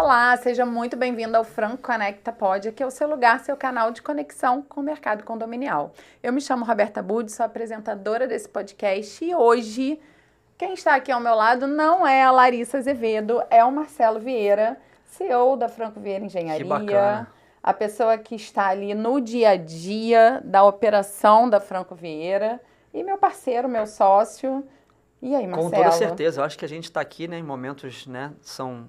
Olá, seja muito bem-vindo ao Franco Conecta Pod, que é o seu lugar, seu canal de conexão com o mercado condominial. Eu me chamo Roberta Budi, sou apresentadora desse podcast e hoje quem está aqui ao meu lado não é a Larissa Azevedo, é o Marcelo Vieira, CEO da Franco Vieira Engenharia. Que bacana. A pessoa que está ali no dia a dia da operação da Franco Vieira e meu parceiro, meu sócio. E aí, Marcelo? Com toda certeza, eu acho que a gente está aqui, né, em momentos, né, são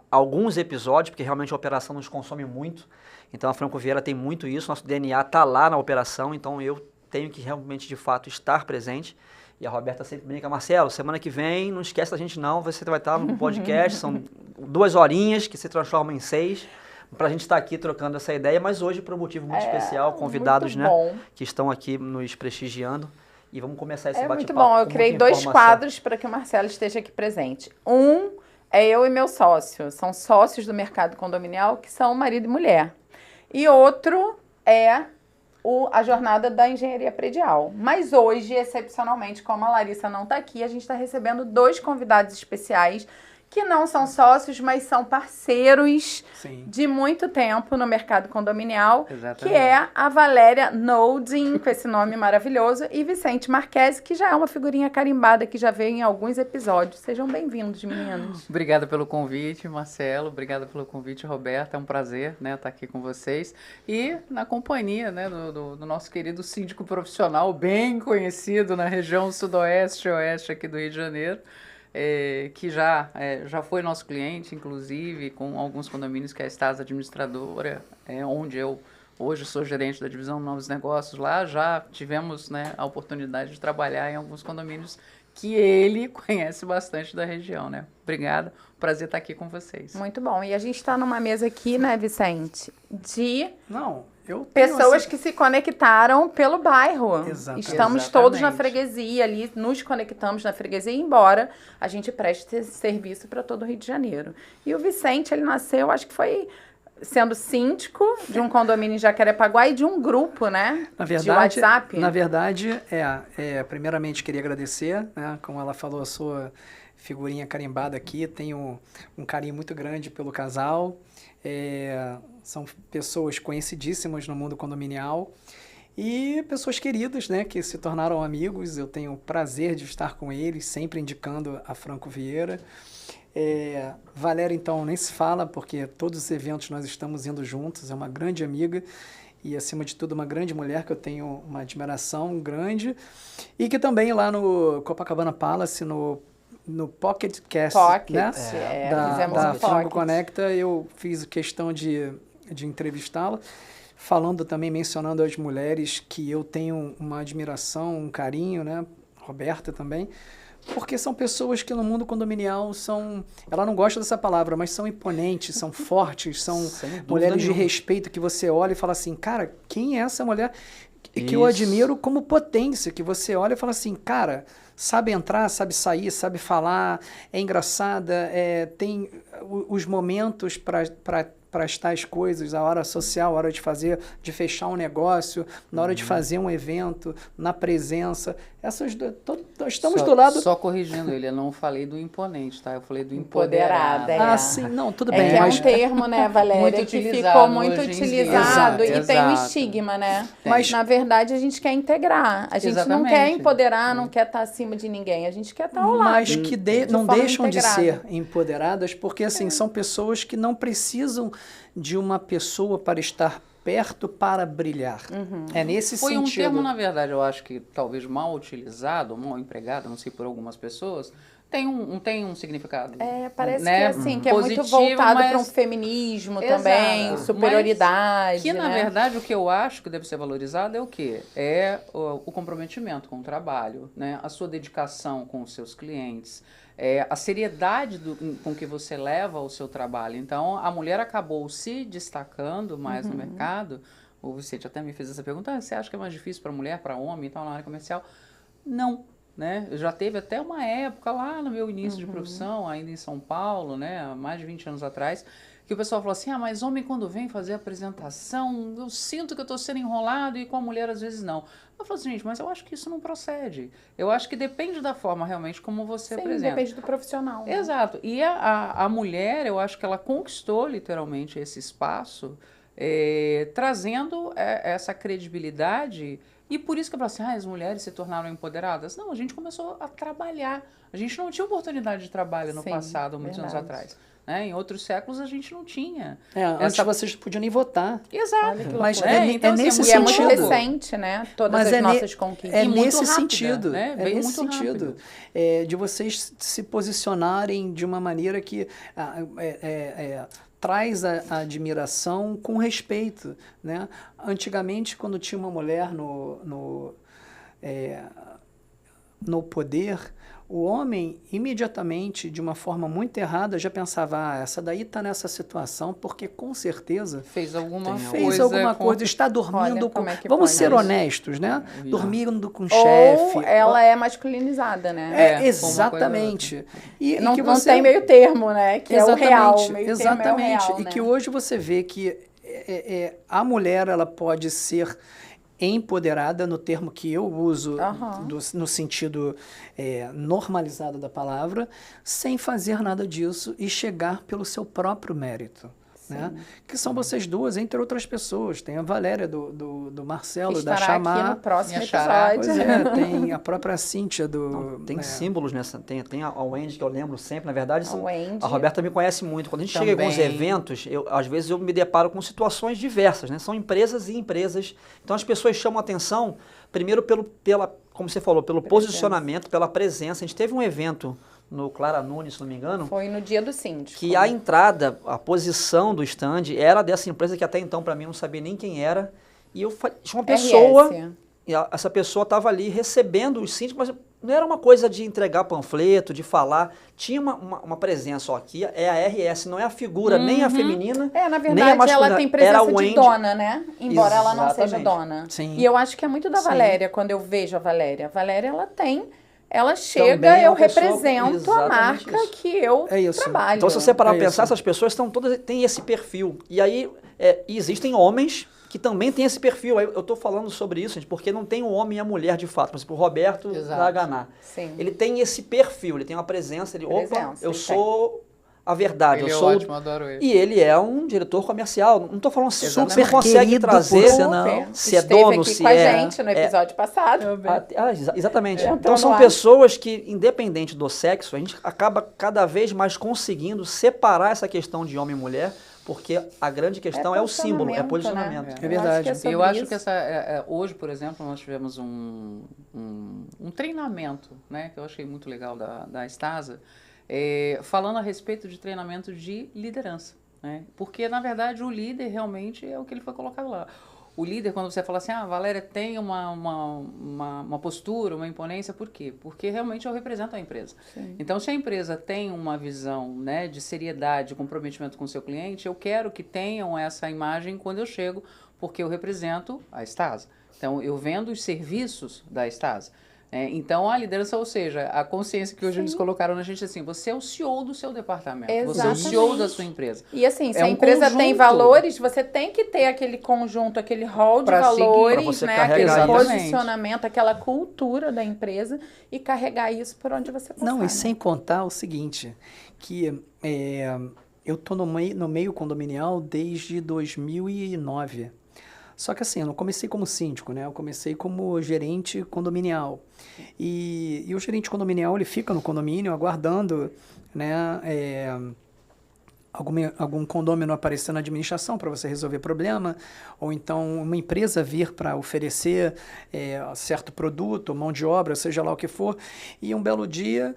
alguns episódios, porque realmente a operação nos consome muito, então a Franco Vieira tem muito isso, nosso DNA está lá na operação, então eu tenho que realmente, de fato, estar presente, e a Roberta sempre brinca, Marcelo, semana que vem, não esquece da gente não, você vai estar no podcast, são 2 horinhas que se transformam em 6, para a gente estar aqui trocando essa ideia, mas hoje por um motivo muito especial, convidados, né, que estão aqui nos prestigiando. E vamos começar esse bate-papo. Muito bom, eu criei 2 quadros para que o Marcelo esteja aqui presente. Um é eu e meu sócio, são sócios do mercado condominial, que são marido e mulher. E outro é a jornada da engenharia predial. Mas hoje, excepcionalmente, como a Larissa não está aqui, a gente está recebendo 2 convidados especiais que não são sócios, mas são parceiros de muito tempo no mercado condominial, que é a Valéria Noldin, com esse nome maravilhoso, e Vicente Marquesi, que já é uma figurinha carimbada, que já veio em alguns episódios. Sejam bem-vindos, meninos. Obrigada pelo convite, Marcelo. Obrigada pelo convite, Roberta. É um prazer, né, estar aqui com vocês. E na companhia, né, do nosso querido síndico profissional, bem conhecido na região sudoeste e oeste aqui do Rio de Janeiro, que já foi nosso cliente, inclusive, com alguns condomínios, que é a Estás Administradora, onde eu hoje sou gerente da divisão de novos negócios lá. Já tivemos, né, a oportunidade de trabalhar em alguns condomínios que ele conhece bastante da região, né? Obrigada, prazer estar aqui com vocês. Muito bom. E a gente está numa mesa aqui, né, Vicente, de pessoas que se conectaram pelo bairro. Exatamente. Estamos todos na freguesia ali, nos conectamos na freguesia, embora a gente preste esse serviço para todo o Rio de Janeiro. E o Vicente, ele nasceu, acho que foi sendo síndico de um condomínio em Jacarepaguá e de um grupo, né, de WhatsApp. Na verdade, primeiramente queria agradecer, né, como ela falou, a sua figurinha carimbada aqui, tenho um carinho muito grande pelo casal, são pessoas conhecidíssimas no mundo condominial e pessoas queridas, né, que se tornaram amigos. Eu tenho o prazer de estar com eles, sempre indicando a Franco Vieira. Valéria, então, nem se fala, porque todos os eventos nós estamos indo juntos, é uma grande amiga e, acima de tudo, uma grande mulher que eu tenho uma admiração grande e que também lá no Copacabana Palace, no Pocket Cast, né? Da Franco Conecta, eu fiz questão de entrevistá-la, falando também, mencionando as mulheres que eu tenho uma admiração, um carinho, né? Roberta também, porque são pessoas que no mundo condominial ela não gosta dessa palavra, mas são imponentes, são fortes, são mulheres de respeito que você olha e fala assim, cara, quem é essa mulher que eu admiro como potência, que você olha e fala assim, cara, sabe entrar, sabe sair, sabe falar, é engraçada, tem os momentos para as tais coisas, a hora social, a hora de fechar um negócio, na hora de fazer um evento, na presença. Nós estamos do lado... Só corrigindo ele, eu não falei do imponente, tá? Eu falei do empoderado. Sim, não, tudo bem. É um termo, né, Valéria, que ficou muito utilizado e tem um estigma, né? Mas, na verdade, a gente quer integrar. A gente não quer empoderar, não quer estar acima de ninguém. A gente quer estar ao lado. Mas que não deixam de ser empoderadas, porque, assim, são pessoas que não precisam de uma pessoa para estar perto para brilhar. É nesse sentido. Foi um termo, na verdade, eu acho que talvez mal utilizado, mal empregado, não sei, por algumas pessoas, tem um significado. Parece né? que assim, que positivo, é muito voltado para um feminismo também, superioridade. Mas que, na verdade, o que eu acho que deve ser valorizado é o quê? É o comprometimento com o trabalho, né? A sua dedicação com os seus clientes, a seriedade com que você leva o seu trabalho. Então, a mulher acabou se destacando mais no mercado. O Vicente até me fez essa pergunta, você acha que é mais difícil para mulher, para homem e tal, na área comercial? Não. Né? Já teve até uma época lá no meu início de profissão, ainda em São Paulo, né? Há mais de 20 anos atrás, que o pessoal fala assim, mas homem quando vem fazer apresentação, eu sinto que eu estou sendo enrolado e com a mulher às vezes não. Eu falo assim, gente, mas eu acho que isso não procede. Eu acho que depende da forma realmente como você apresenta. Depende do profissional. Né? Exato. E a mulher, eu acho que ela conquistou literalmente esse espaço, trazendo essa credibilidade. E por isso que eu falo assim, as mulheres se tornaram empoderadas. Não, a gente começou a trabalhar. A gente não tinha oportunidade de trabalho no passado, muitos anos atrás. Né? Em outros séculos a gente não tinha. Antes vocês podiam nem votar. Exato. Mas então, nesse sentido. sentido. É muito recente, né? Todas as nossas conquistas. É nesse rápida, sentido. Né? É nesse sentido. De vocês se posicionarem de uma maneira que traz a admiração com respeito, né? Antigamente, quando tinha uma mulher no poder, o homem, imediatamente, de uma forma muito errada, já pensava, essa daí está nessa situação porque, com certeza, fez alguma coisa, está dormindo com... Vamos ser honestos, né? Dormindo com o Ou chefe. ela é masculinizada, né? Exatamente. E não, que não tem meio termo, né? Que exatamente, é o real. Meio exatamente. Termo é o real, e né? que hoje você vê que a mulher, ela pode ser empoderada, no termo que eu uso, no sentido normalizado da palavra, sem fazer nada disso e chegar pelo seu próprio mérito. Né? Que são vocês duas, entre outras pessoas. Tem a Valéria do Marcelo, da Chamar. Aqui no próximo episódio. Pois tem a própria Cíntia tem símbolos nessa. Tem a Wendy, que eu lembro sempre. Na verdade, a Roberta me conhece muito. Quando a gente chega em alguns eventos, às vezes eu me deparo com situações diversas, né? São empresas e empresas. Então as pessoas chamam atenção, primeiro como você falou, pelo posicionamento, pela presença. A gente teve um evento no Clara Nunes, se não me engano. Foi no dia do síndico. Que a entrada, a posição do stand era dessa empresa que até então para mim não sabia nem quem era. E eu tinha uma pessoa, e essa pessoa estava ali recebendo os síndicos, mas não era uma coisa de entregar panfleto, de falar. Tinha uma presença, aqui é a RS, não é a figura nem a feminina, na verdade, nem a masculina. ela tem presença de dona, né? Embora ela não seja dona. Sim. E eu acho que é muito da Valéria, quando eu vejo a Valéria. A Valéria, ela chega, também eu represento a marca que eu trabalho. Então, se você parar para pensar, essas pessoas têm esse perfil. E aí, existem homens que também têm esse perfil. Eu estou falando sobre isso, gente, porque não tem o homem e a mulher de fato. Por exemplo, o Roberto da Haganá. Ele tem esse perfil, ele tem uma presença, eu sou a verdade. Ele é ótimo, adoro ele. E ele é um diretor comercial. Não estou falando super consegue trazer, se é dono, se com a gente no episódio passado. Exatamente. Então são pessoas que, independente do sexo, a gente acaba cada vez mais conseguindo separar essa questão de homem e mulher, porque a grande questão é o símbolo, é posicionamento. Né? É verdade. Eu acho que hoje, por exemplo, nós tivemos um treinamento, né, que eu achei muito legal da Stasa, falando a respeito de treinamento de liderança. Né? Porque, na verdade, o líder realmente é o que ele foi colocado lá. O líder, quando você fala assim, Valéria tem uma postura, uma imponência, por quê? Porque realmente eu represento a empresa. Sim. Então, se a empresa tem uma visão, né, de seriedade, comprometimento com o seu cliente, eu quero que tenham essa imagem quando eu chego, porque eu represento a Stasa. Então, eu vendo os serviços da Stasa. Então, a liderança, ou seja, a consciência que hoje eles colocaram na gente, assim, você é o CEO do seu departamento, você é o CEO da sua empresa. E assim, se a empresa tem valores, você tem que ter aquele conjunto, aquele rol de valores, né? Aquele posicionamento, aquela cultura da empresa e carregar isso por onde você passar. Não, e sem contar o seguinte, que eu estou no meio condominial desde 2009. Só que assim, eu não comecei como síndico, né? Eu comecei como gerente condominial. E o gerente condominial, ele fica no condomínio aguardando, né, algum condômino aparecer na administração para você resolver problema, ou então uma empresa vir para oferecer certo produto, mão de obra, seja lá o que for. E um belo dia,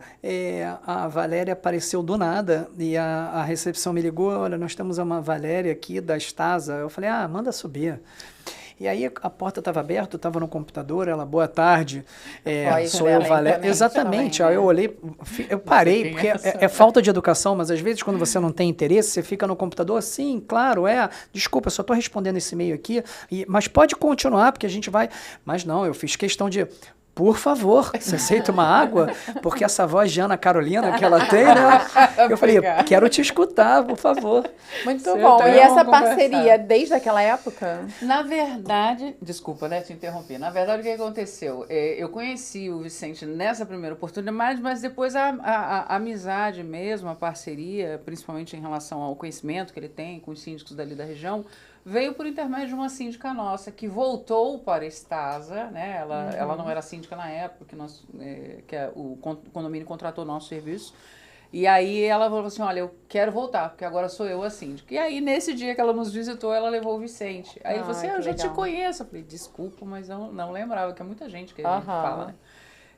a Valéria apareceu do nada e a recepção me ligou, olha, nós temos uma Valéria aqui da Stasa. Eu falei, manda subir. E aí a porta estava aberta, eu estava no computador, ela, boa tarde, sou eu, Valéria. Exatamente, também, né? Eu olhei, eu parei, porque é falta de educação, mas às vezes quando você não tem interesse, você fica no computador, sim, claro, desculpa, eu só estou respondendo esse e-mail aqui, mas pode continuar, porque a gente vai... Mas não, eu fiz questão de... por favor, você aceita uma água? Porque essa voz de Ana Carolina que ela tem, né? Eu falei, quero te escutar, por favor. Muito bom. E essa parceria, desde aquela época? Na verdade, desculpa, né, te interrompi. Na verdade, o que aconteceu? Eu conheci o Vicente nessa primeira oportunidade, mas depois a amizade mesmo, a parceria, principalmente em relação ao conhecimento que ele tem com os síndicos dali da região, veio por intermédio de uma síndica nossa que voltou para a Estasa, né? Ela não era síndica na época que o condomínio contratou nosso serviço. E aí ela falou assim, olha, eu quero voltar, porque agora sou eu a síndica. E aí, nesse dia que ela nos visitou, ela levou o Vicente. Aí ele falou assim, eu já te conheço. Eu falei, desculpa, mas eu não lembrava, que é muita gente que a gente fala, né?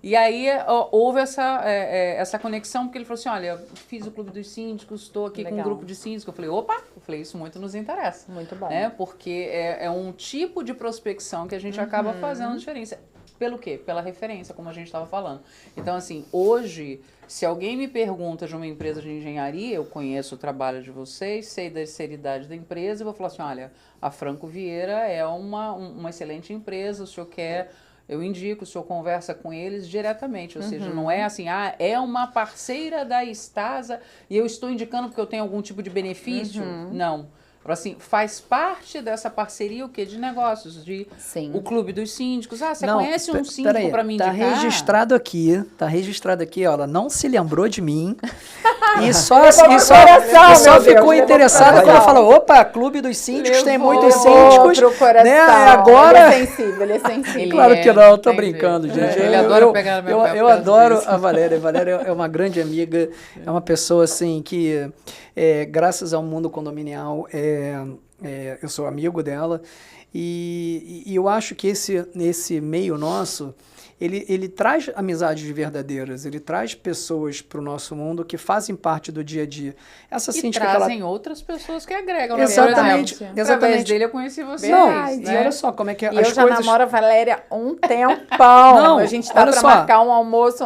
E aí houve essa conexão, porque ele falou assim, olha, fiz o Clube dos Síndicos, estou aqui com um grupo de síndicos. Eu falei, opa, isso muito nos interessa. Muito bom. Né? Porque é um tipo de prospecção que a gente acaba fazendo diferença. Pelo quê? Pela referência, como a gente estava falando. Então, assim, hoje, se alguém me pergunta de uma empresa de engenharia, eu conheço o trabalho de vocês, sei da seriedade da empresa, eu vou falar assim, olha, a Franco Vieira é uma excelente empresa, o senhor quer... Eu indico, o senhor conversa com eles diretamente, ou seja, não é assim, é uma parceira da Estasa e eu estou indicando porque eu tenho algum tipo de benefício. Não. Assim, faz parte dessa parceria o quê? De negócios, o Clube dos Síndicos. Ah, você conhece um síndico para me indicar? Tá registrado aqui, ó, ela não se lembrou de mim e só ficou interessada quando ela falou, opa, Clube dos Síndicos, tem muitos síndicos, né? Agora... Ele é sensível. Claro que não, tô brincando, gente. Ele adora pegar no meu pé. Eu adoro a Valéria. A Valéria é uma grande amiga, é uma pessoa assim que, graças ao mundo condominial, eu sou amigo dela e eu acho que esse meio nosso, ele traz amizades verdadeiras, ele traz pessoas para o nosso mundo que fazem parte do dia a dia. Essa síndica trazem outras pessoas que agregam. Exatamente. Através dele eu conheci vocês. E olha só como é que as coisas... eu já namoro a Valéria um tempão. A gente tá para marcar um almoço.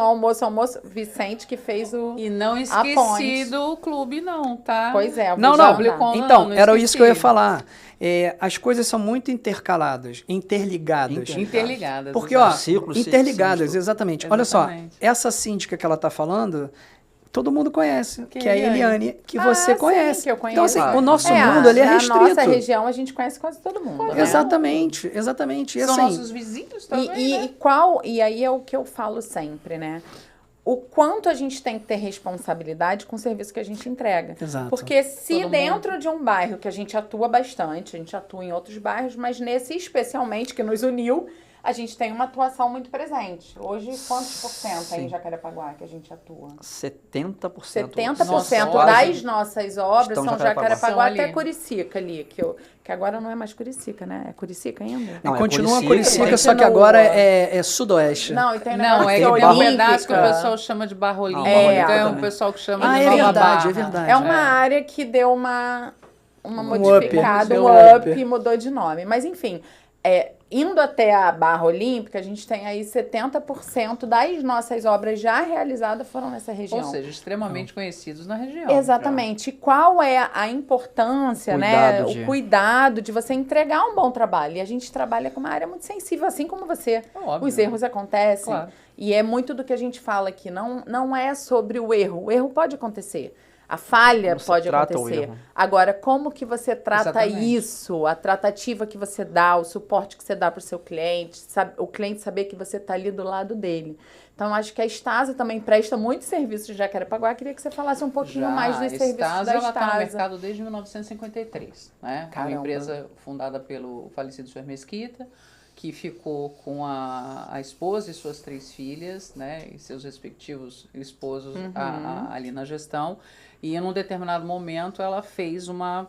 Vicente que fez o... E não esqueci do clube não, tá? Pois é. Então, era isso que eu ia falar. As coisas são muito interligadas. Porque, ó, interligadas, exatamente. Olha só, essa síndica que ela está falando, todo mundo conhece, que é a Eliane, que você conhece. Sim, que eu conheço. Então, assim, o nosso mundo, ele é restrito. Na nossa região, a gente conhece quase todo mundo. Né? Exatamente. E, são assim, nossos vizinhos também, E aí é o que eu falo sempre, né? O quanto a gente tem que ter responsabilidade com o serviço que a gente entrega. Exato. Porque se dentro de um bairro que a gente atua bastante, a gente atua em outros bairros, mas nesse especialmente que nos uniu, a gente tem uma atuação muito presente. Hoje, quantos por cento aí em Jacarepaguá que a gente atua? 70%. 70% das nossas obras são Jacarepaguá até ali. Curicica ali, que agora não é mais Curicica, né? É Curicica ainda? Não, continua Curicica, só que agora é Sudoeste. Não, e tem um pedaço que o pessoal chama de Barra Olímpica. Tem um pessoal que chama de Nova Barra. É verdade. É uma área que deu uma modificada, um up e mudou de nome. Mas, enfim, indo até a Barra Olímpica, a gente tem aí 70% das nossas obras já realizadas foram nessa região. Ou seja, extremamente conhecidos na região. Exatamente. E qual é a importância, o cuidado de você entregar um bom trabalho? E a gente trabalha com uma área muito sensível, assim como você. Óbvio. Os erros acontecem. Claro. E é muito do que a gente fala aqui. Não é sobre o erro. O erro pode acontecer. A falha pode acontecer. Agora, como que você trata isso? A tratativa que você dá, o suporte que você dá para o seu cliente, o cliente saber que você está ali do lado dele. Então, acho que a Estasa também presta muito serviço de Jacarepaguá. Queria que você falasse um pouquinho mais dos serviços da Estasa. Ela está no mercado desde 1953. Né? É uma empresa fundada pelo falecido Sr. Mesquita, que ficou com a esposa e suas 3 filhas, né, e seus respectivos esposos ali na gestão. E em um determinado momento ela fez uma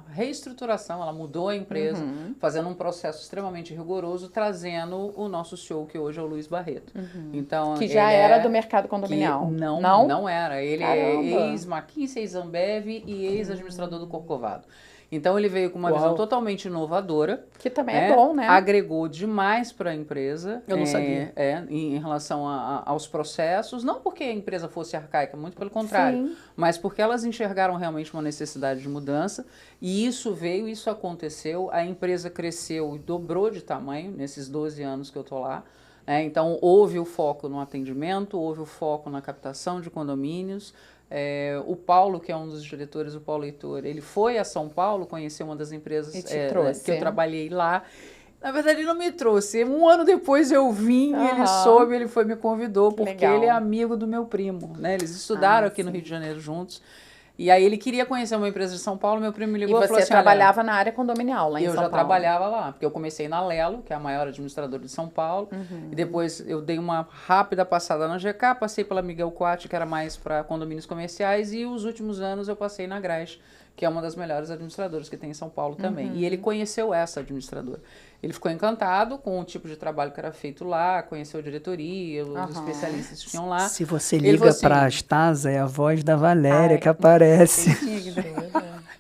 reestruturação, ela mudou a empresa, fazendo um processo extremamente rigoroso, trazendo o nosso CEO, que hoje é o Luiz Barreto. Então, que já era do mercado condominial. Não era. Ele é ex-McKinsey, ex-Ambev e ex-administrador do Corcovado. Então, ele veio com uma visão totalmente inovadora. Que também é bom, né? Agregou demais para a empresa. Eu não sabia. Em relação aos processos. Não porque a empresa fosse arcaica, muito pelo contrário. Sim. Mas porque elas enxergaram realmente uma necessidade de mudança. E isso aconteceu. A empresa cresceu e dobrou de tamanho nesses 12 anos que eu estou lá. Então, houve o foco no atendimento, houve o foco na captação de condomínios. O Paulo, que é um dos diretores, o Paulo Heitor, ele foi a São Paulo conhecer uma das empresas que eu trabalhei lá. Na verdade, ele não me trouxe. Um ano depois eu vim, ele soube, ele me convidou, porque ele é amigo do meu primo, né? Eles estudaram aqui no Rio de Janeiro juntos. E aí ele queria conhecer uma empresa de São Paulo, meu primo me ligou e falou assim... E você trabalhava na área condominial lá em São Paulo? Eu já trabalhava lá, porque eu comecei na Lelo, que é a maior administradora de São Paulo, e depois eu dei uma rápida passada na GK, passei pela Miguel Coatti, que era mais para condomínios comerciais, e os últimos anos eu passei na Grais, que é uma das melhores administradoras que tem em São Paulo também. E ele conheceu essa administradora. Ele ficou encantado com o tipo de trabalho que era feito lá, conheceu a diretoria, os especialistas que tinham lá. Se você liga para a Stasa, é a voz da Valéria que aparece.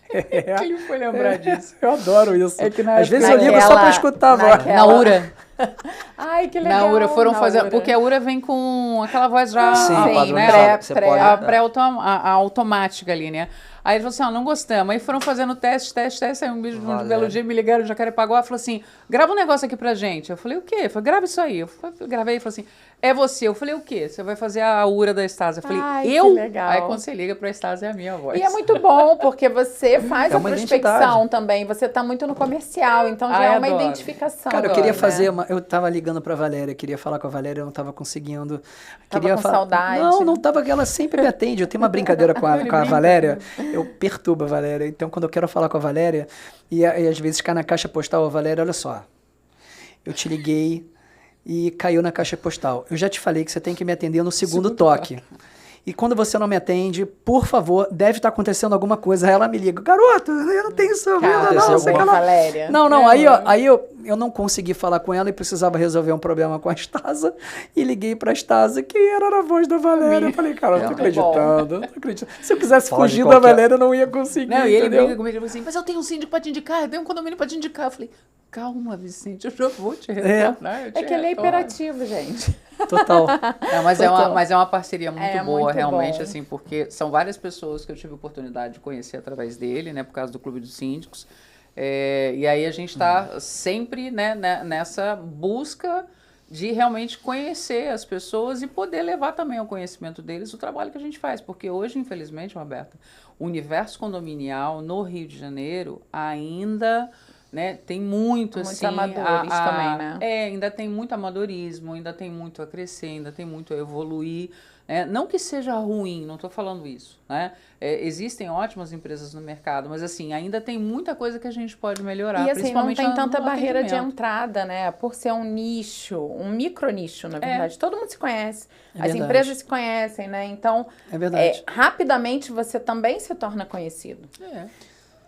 Ele foi lembrar disso. Eu adoro isso. Às vezes eu ligo só para escutar a voz. Na URA. Ai, que legal. Na URA foram fazer... Porque a URA vem com aquela voz já... automática ali, né? Aí ele falou assim, não gostamos. Aí foram fazendo teste, aí um vídeo de um belo dia, me ligaram de Jacarepaguá, falou assim, grava um negócio aqui pra gente. Eu falei, o quê? Ele falou, grava isso aí. Eu gravei e falou assim, é você. Eu falei, o quê? Você vai fazer a URA da Stasa. Eu falei, eu? Que legal. Aí quando você liga pra Stasa é a minha voz. E é muito bom, porque você faz a prospecção também, você tá muito no comercial, então já é uma identificação. Cara, eu queria fazer eu tava ligando pra Valéria, queria falar com a Valéria, eu não tava conseguindo. Tava com saudade. Não tava, ela sempre me atende. Eu tenho uma brincadeira com a Valéria, eu perturbo a Valéria. Então, quando eu quero falar com a Valéria, e às vezes cai na caixa postal, a Valéria, olha só, eu te liguei e caiu na caixa postal. Eu já te falei que você tem que me atender no segundo toque. E quando você não me atende, por favor, deve estar acontecendo alguma coisa. Aí ela me liga, garoto, eu não tenho sua vida, não. Sei que ela... Valéria. Não, aí eu não consegui falar com ela e precisava resolver um problema com a Stasa. E liguei pra Stasa, que era a voz da Valéria. Eu falei, cara, eu não tô acreditando, não tô acreditando. Se eu quisesse fugir da Valéria, eu não ia conseguir. Não, e ele briga comigo, ele falou assim, mas eu tenho um síndico pra te indicar, eu tenho um condomínio pra te indicar. Eu falei, calma, Vicente, eu já vou te retornar. É que ele é hiperativo, gente. Total. Mas é uma parceria muito boa, realmente, assim, porque são várias pessoas que eu tive a oportunidade de conhecer através dele, né, por causa do Clube dos Síndicos. E aí a gente está sempre, né, nessa busca de realmente conhecer as pessoas e poder levar também ao conhecimento deles o trabalho que a gente faz. Porque hoje, infelizmente, Roberta, o universo condominial no Rio de Janeiro ainda... Né? Tem muito assim, amadores também, né? Ainda tem muito amadorismo, ainda tem muito a crescer, ainda tem muito a evoluir. Não que seja ruim, não estou falando isso, né? Existem ótimas empresas no mercado, mas assim, ainda tem muita coisa que a gente pode melhorar. E assim, principalmente não tem tanta barreira de entrada, né? Por ser um nicho, um micro nicho, na verdade. Todo mundo se conhece, as empresas se conhecem, né? Então, rapidamente você também se torna conhecido.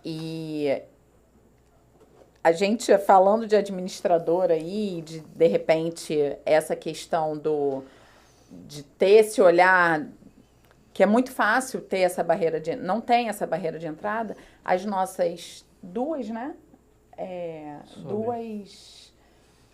E a gente, falando de administradora aí, de repente, essa questão de ter esse olhar, que é muito fácil ter essa barreira não tem essa barreira de entrada, as nossas duas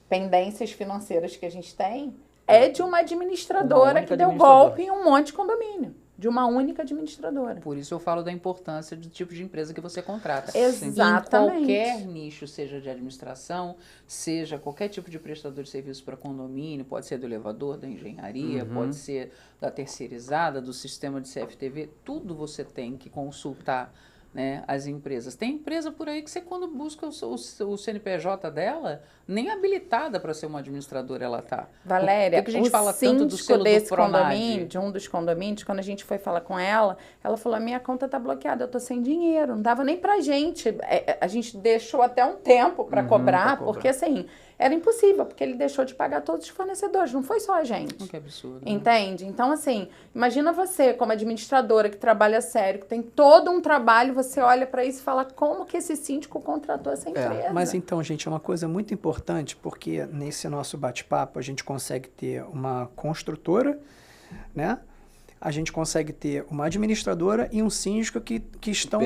pendências financeiras que a gente tem é de uma administradora que deu golpe em um monte de condomínio. De uma única administradora. Por isso eu falo da importância do tipo de empresa que você contrata. Exatamente. Em qualquer nicho, seja de administração, seja qualquer tipo de prestador de serviço para condomínio, pode ser do elevador, da engenharia, pode ser da terceirizada, do sistema de CFTV, tudo você tem que consultar, né, as empresas. Tem empresa por aí que você, quando busca o CNPJ dela, nem habilitada para ser uma administradora ela tá. Valéria, que a gente fala síndico tanto do selo desse do Pronad? condomínio, de um dos condomínios, quando a gente foi falar com ela falou, a minha conta tá bloqueada, eu tô sem dinheiro, não dava nem pra gente. A gente deixou até um tempo para cobrar, porque assim, era impossível, porque ele deixou de pagar todos os fornecedores, não foi só a gente. Que absurdo. Entende? Né? Então, assim, imagina você como administradora que trabalha sério, que tem todo um trabalho, você olha para isso e fala, como que esse síndico contratou essa empresa? Mas então, gente, é uma coisa muito importante, porque nesse nosso bate-papo a gente consegue ter uma construtora, né? A gente consegue ter uma administradora e um síndico que estão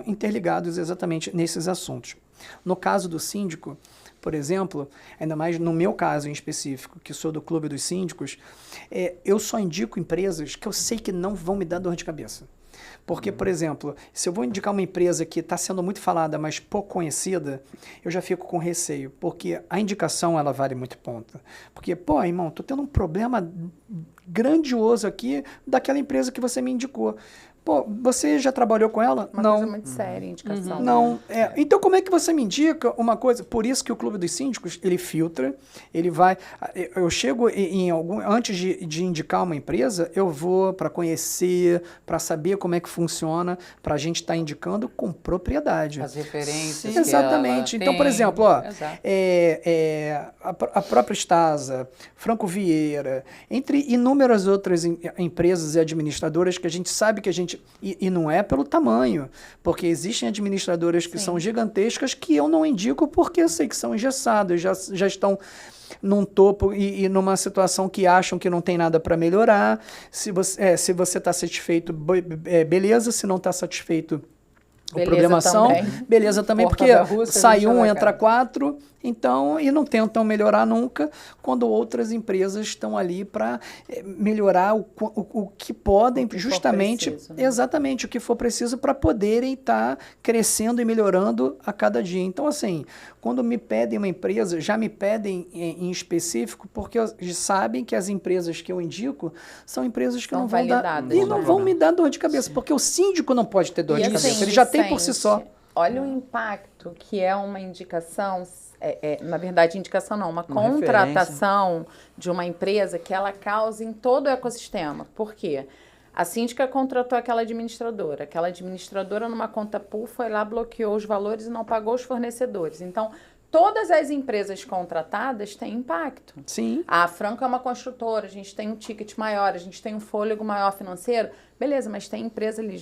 interligados exatamente nesses assuntos. No caso do síndico, por exemplo, ainda mais no meu caso em específico, que sou do Clube dos Síndicos, eu só indico empresas que eu sei que não vão me dar dor de cabeça. Porque, por exemplo, se eu vou indicar uma empresa que está sendo muito falada, mas pouco conhecida, eu já fico com receio, porque a indicação, ela vale muito ponto. Porque, pô, irmão, tô tendo um problema grandioso aqui daquela empresa que você me indicou. Pô, você já trabalhou com ela? Uma Não. coisa muito séria, indicação. Não. Então, como é que você me indica uma coisa? Por isso que o Clube dos Síndicos, ele filtra, ele vai... Eu chego antes de indicar uma empresa, eu vou para conhecer, para saber como é que funciona, para a gente estar indicando com propriedade. As referências. Exatamente. Então, por exemplo, a própria Stasa, Franco Vieira, entre inúmeras outras empresas e administradoras que a gente sabe que a gente... E não é pelo tamanho, porque existem administradoras que são gigantescas que eu não indico porque eu sei que são engessadas, já estão num topo e numa situação que acham que não tem nada para melhorar. Se você está satisfeito, beleza. Se não está satisfeito, programação, beleza também, porque sai um, entra quatro, então, e não tentam melhorar nunca, quando outras empresas estão ali para melhorar o que podem, justamente, preciso, né? Exatamente, o que for preciso para poderem estar crescendo e melhorando a cada dia. Então, assim, quando me pedem uma empresa, já me pedem em específico, porque sabem que as empresas que eu indico são empresas que não vão dar, e não vão me dar dor de cabeça, porque o síndico não pode ter dor de cabeça, ele já tem por si só. Olha o impacto que é uma indicação, na verdade, indicação não, uma contratação de uma empresa que ela causa em todo o ecossistema. Por quê? A síndica contratou aquela administradora numa conta pool foi lá, bloqueou os valores e não pagou os fornecedores. Então, todas as empresas contratadas têm impacto. Sim. A Franco é uma construtora, a gente tem um ticket maior, a gente tem um fôlego maior financeiro. Beleza, mas tem empresa ali,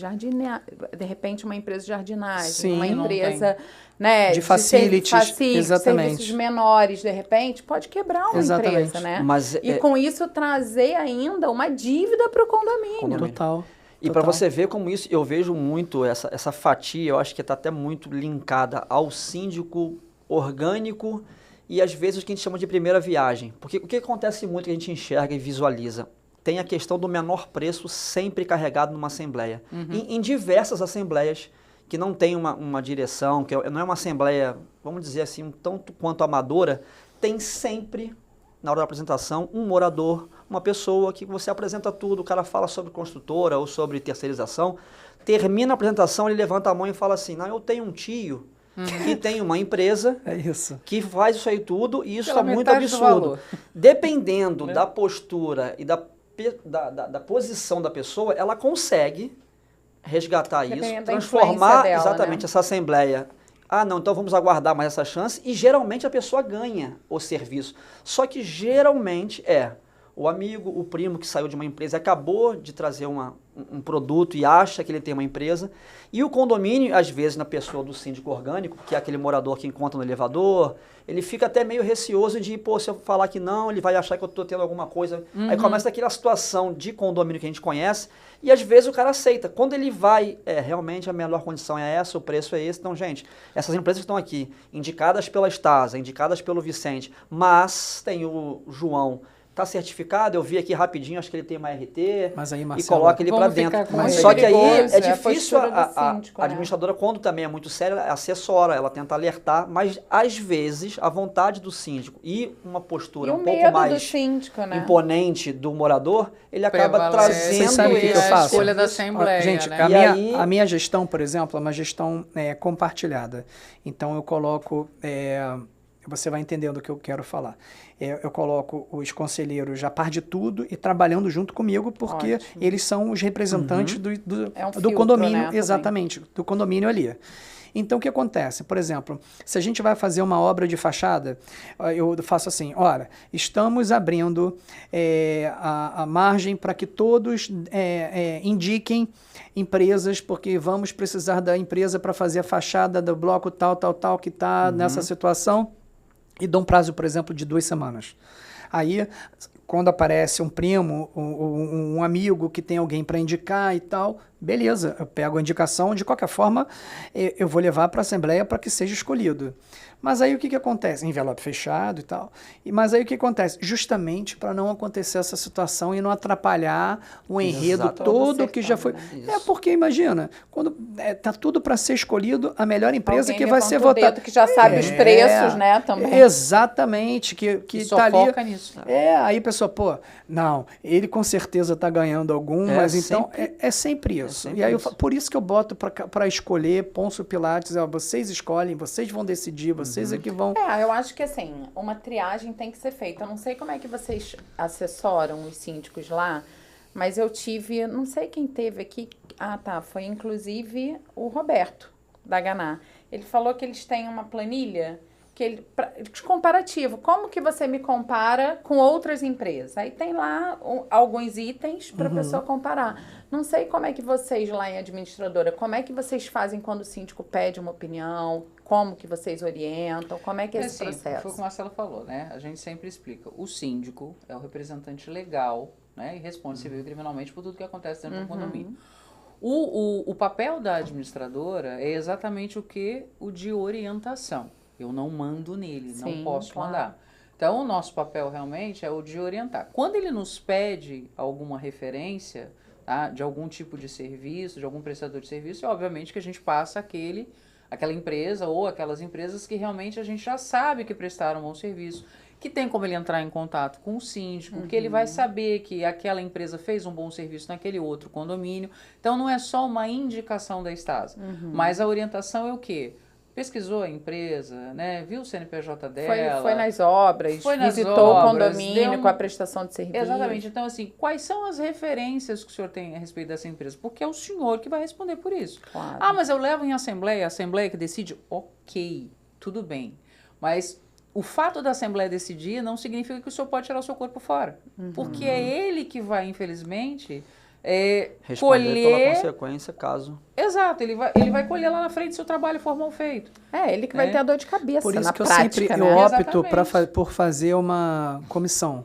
de repente uma empresa de jardinagem, sim, uma empresa de facilities, exatamente. Serviços menores, de repente, pode quebrar uma empresa, né? Mas, e com isso trazer ainda uma dívida para o condomínio. Total. E para você ver como isso, eu vejo muito essa fatia, eu acho que está até muito linkada ao síndico orgânico e às vezes o que a gente chama de primeira viagem. Porque o que acontece muito que a gente enxerga e visualiza? Tem a questão do menor preço sempre carregado numa assembleia. Em diversas assembleias que não tem uma direção, que não é uma assembleia, vamos dizer assim, um tanto quanto amadora, tem sempre, na hora da apresentação, um morador, uma pessoa que você apresenta tudo, o cara fala sobre construtora ou sobre terceirização, termina a apresentação, ele levanta a mão e fala assim, não, eu tenho um tio que tem uma empresa que faz isso aí tudo e isso é muito absurdo. Dependendo da postura e da posição da pessoa, ela consegue resgatar isso, transformar dela, exatamente, né? Essa assembleia. Ah, não, então vamos aguardar mais essa chance e geralmente a pessoa ganha o serviço. Só que geralmente o amigo, o primo que saiu de uma empresa acabou de trazer um produto e acha que ele tem uma empresa. E o condomínio, às vezes, na pessoa do síndico orgânico, que é aquele morador que encontra no elevador, ele fica até meio receoso de, se eu falar que não, ele vai achar que eu estou tendo alguma coisa. Aí começa aquela situação de condomínio que a gente conhece e, às vezes, o cara aceita. Quando ele vai, realmente a melhor condição é essa, o preço é esse. Então, gente, essas empresas que estão aqui, indicadas pela Stasa, indicadas pelo Vicente, mas tem o João, está certificado, eu vi aqui rapidinho, acho que ele tem uma RT, mas aí, Marcelo, e coloca ele para dentro. Só que aí é difícil, a administradora, quando também é muito séria, ela assessora, ela tenta alertar, mas às vezes a vontade do síndico e uma postura um pouco mais síndico, né? imponente do morador, ele acaba trazendo a escolha da assembleia. Gente, né? a minha gestão, por exemplo, é uma gestão compartilhada. Então eu coloco... você vai entendendo o que eu quero falar. Eu coloco os conselheiros a par de tudo e trabalhando junto comigo, porque eles são os representantes do condomínio, né, exatamente, do condomínio ali. Então, o que acontece? Por exemplo, se a gente vai fazer uma obra de fachada, eu faço assim, olha, estamos abrindo a margem para que todos indiquem empresas, porque vamos precisar da empresa para fazer a fachada do bloco tal, que está nessa situação. E dou um prazo, por exemplo, de 2 semanas. Aí, quando aparece um primo, um amigo que tem alguém para indicar e tal, beleza, eu pego a indicação, de qualquer forma, eu vou levar para a Assembleia para que seja escolhido. Mas aí o que acontece? Envelope fechado e tal. Mas aí o que acontece? Justamente para não acontecer essa situação e não atrapalhar o enredo todo que já foi. Né? Porque imagina, quando tá tudo para ser escolhido, a melhor empresa Alguém que vai ser votada. Que já sabe os preços, né? Também. Exatamente, que só tá ali. foca nisso. Aí a pessoa, pô, não, ele com certeza está ganhando algumas, então é sempre isso. Sempre e aí isso. por isso que eu boto para escolher Pôncio Pilates, vocês escolhem, vocês vão decidir, vocês é que vão. Eu acho que assim, uma triagem tem que ser feita. Eu não sei como é que vocês assessoram os síndicos lá, mas eu tive, não sei quem teve aqui, foi inclusive o Roberto, da Ganá. Ele falou que eles têm uma planilha comparativo. Como que você me compara com outras empresas? Aí tem lá alguns itens para a pessoa comparar. Não sei como é que vocês lá em administradora, como é que vocês fazem quando o síndico pede uma opinião? Como que vocês orientam? Como é que é esse processo? Foi o que o Marcelo falou, né? A gente sempre explica. O síndico é o representante legal, né? E responde civil e criminalmente por tudo que acontece dentro do condomínio. O papel da administradora é exatamente o de orientação. Eu não mando nele, não posso mandar. Então, o nosso papel realmente é o de orientar. Quando ele nos pede alguma referência, tá, de algum tipo de serviço, de algum prestador de serviço, obviamente que a gente passa aquela empresa ou aquelas empresas que realmente a gente já sabe que prestaram um bom serviço, que tem como ele entrar em contato com o síndico, que ele vai saber que aquela empresa fez um bom serviço naquele outro condomínio. Então, não é só uma indicação da Estasa, mas a orientação é o quê? Pesquisou a empresa, né? Viu o CNPJ dela. Foi nas obras, visitou o condomínio com a prestação de serviço. Exatamente. Então, assim, quais são as referências que o senhor tem a respeito dessa empresa? Porque é o senhor que vai responder por isso. Claro. Mas eu levo em assembleia, a assembleia que decide? Ok, tudo bem. Mas o fato da assembleia decidir não significa que o senhor pode tirar o seu corpo fora. Porque é ele que vai, infelizmente... responder pela colher consequência, caso... Exato, ele vai colher lá na frente seu trabalho formal feito. Ele que vai ter a dor de cabeça. Por isso na que prática, eu opto por fazer uma comissão.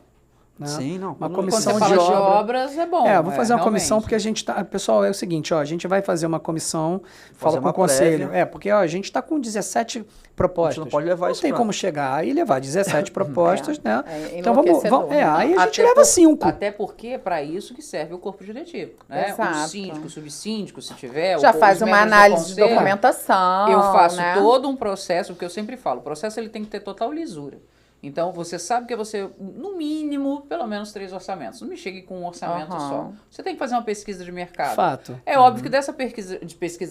Né? Sim, não. Uma Quando comissão você fala de obras, é bom. Vou fazer uma realmente. comissão porque a gente tá... Pessoal, é o seguinte, a gente vai fazer uma comissão, fala com o uma conselho. prévia. Porque a gente está com 17 propostas. A gente não pode levar isso tem pra- como chegar e levar 17 propostas, né? Então vamos... né? Aí a gente Até leva 5. Até porque é para isso que serve o corpo diretivo. Né? Exato. O síndico, o subsíndico, se tiver... Já os faz uma membros do análise de conselho, documentação. Eu faço né? todo um processo, porque eu sempre falo, o processo ele tem que ter total lisura. Então, você sabe que você, no mínimo, pelo menos 3 orçamentos. Não me chegue com um orçamento só. Você tem que fazer uma pesquisa de mercado. Fato. É óbvio que dessa pesquisa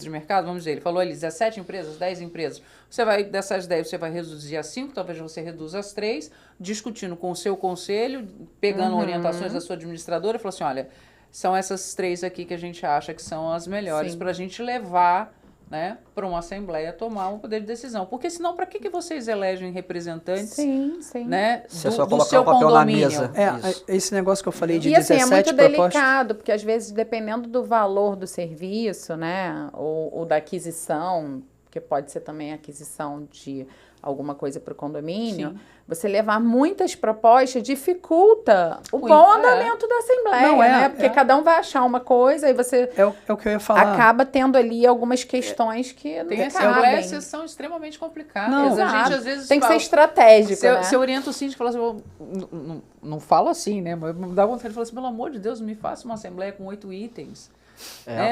de mercado, vamos dizer, ele falou ali 17 empresas, 10 empresas. Dessas 10, você vai reduzir a 5, talvez você reduza as 3, discutindo com o seu conselho, pegando orientações da sua administradora, e falou assim, olha, são essas 3 aqui que a gente acha que são as melhores para a gente levar, né, para uma assembleia tomar um poder de decisão. Porque senão, para que vocês elegem representantes, né, Se é só do colocar seu o papel condomínio? na mesa. Isso. Esse negócio que eu falei de E assim, 17 é muito propostas... delicado, porque às vezes, dependendo do valor do serviço, né, ou da aquisição, que pode ser também aquisição de alguma coisa para o condomínio, você levar muitas propostas dificulta o bom andamento da Assembleia, né? Porque cada um vai achar uma coisa e você É o que eu ia falar. acaba tendo ali algumas questões que não Tem cabem. assembleias são extremamente complicadas. Não, a gente às vezes tem que ser fala, estratégico, né? Você orienta o síndico e fala assim, não falo assim, né? Mas me dá vontade de falar assim, pelo amor de Deus, me faça uma assembleia com 8 itens.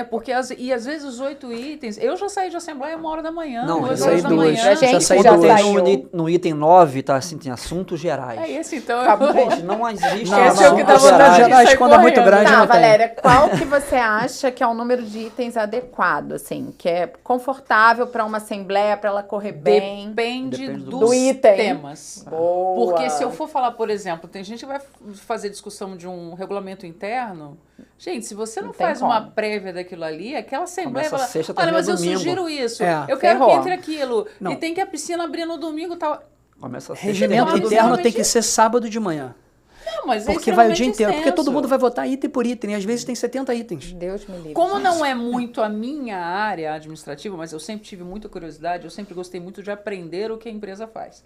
Porque às vezes os 8 itens... Eu já saí de assembleia 1h da manhã, Não, 2 já horas saí da duas. manhã. Já saí já duas. saiu. No item 9, tá assim, tem assuntos gerais. É esse, então... Gente, não existe Não, Esse é o que dá assuntos vontade de gerais, sair quando é muito correndo. grande, Tá, não tem. Valéria, qual que você acha que é o número de itens adequado, assim, que é confortável para uma assembleia, para ela correr bem? Depende do dos item. temas. Boa. Porque se eu for falar, por exemplo, tem gente que vai fazer discussão de um regulamento interno. Gente, se você não tem faz como. uma prévia daquilo ali, aquela assembleia Começa fala, sexta, olha, mas eu termina domingo. sugiro isso, É, eu quero ferrou. que entre aquilo, Não. e tem que a piscina abrir no domingo e tal. Começa a ser Regimento Tem que interno realmente- tem que ser sábado de manhã. Não, mas Porque é vai o extremamente dia inteiro. Porque todo extenso. mundo vai votar item por item. E às vezes tem 70 itens. Deus me livre. Como não é muito a minha área administrativa, mas eu sempre tive muita curiosidade, eu sempre gostei muito de aprender o que a empresa faz.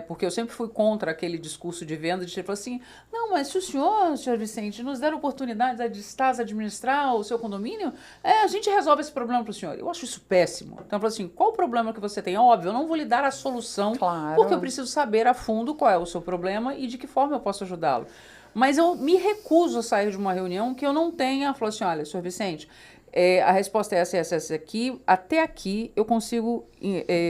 Porque eu sempre fui contra aquele discurso de venda de tipo assim, não, mas se o senhor Vicente, nos der oportunidade de estar a administrar o seu condomínio, a gente resolve esse problema para o senhor. Eu acho isso péssimo. Então eu falo assim, qual o problema que você tem? Óbvio, eu não vou lhe dar a solução, porque eu preciso saber a fundo qual é o seu problema e de que forma eu posso ajudá-lo. Mas eu me recuso a sair de uma reunião que eu não tenha, falar assim, olha, senhor Vicente, a resposta é essa aqui, até aqui eu consigo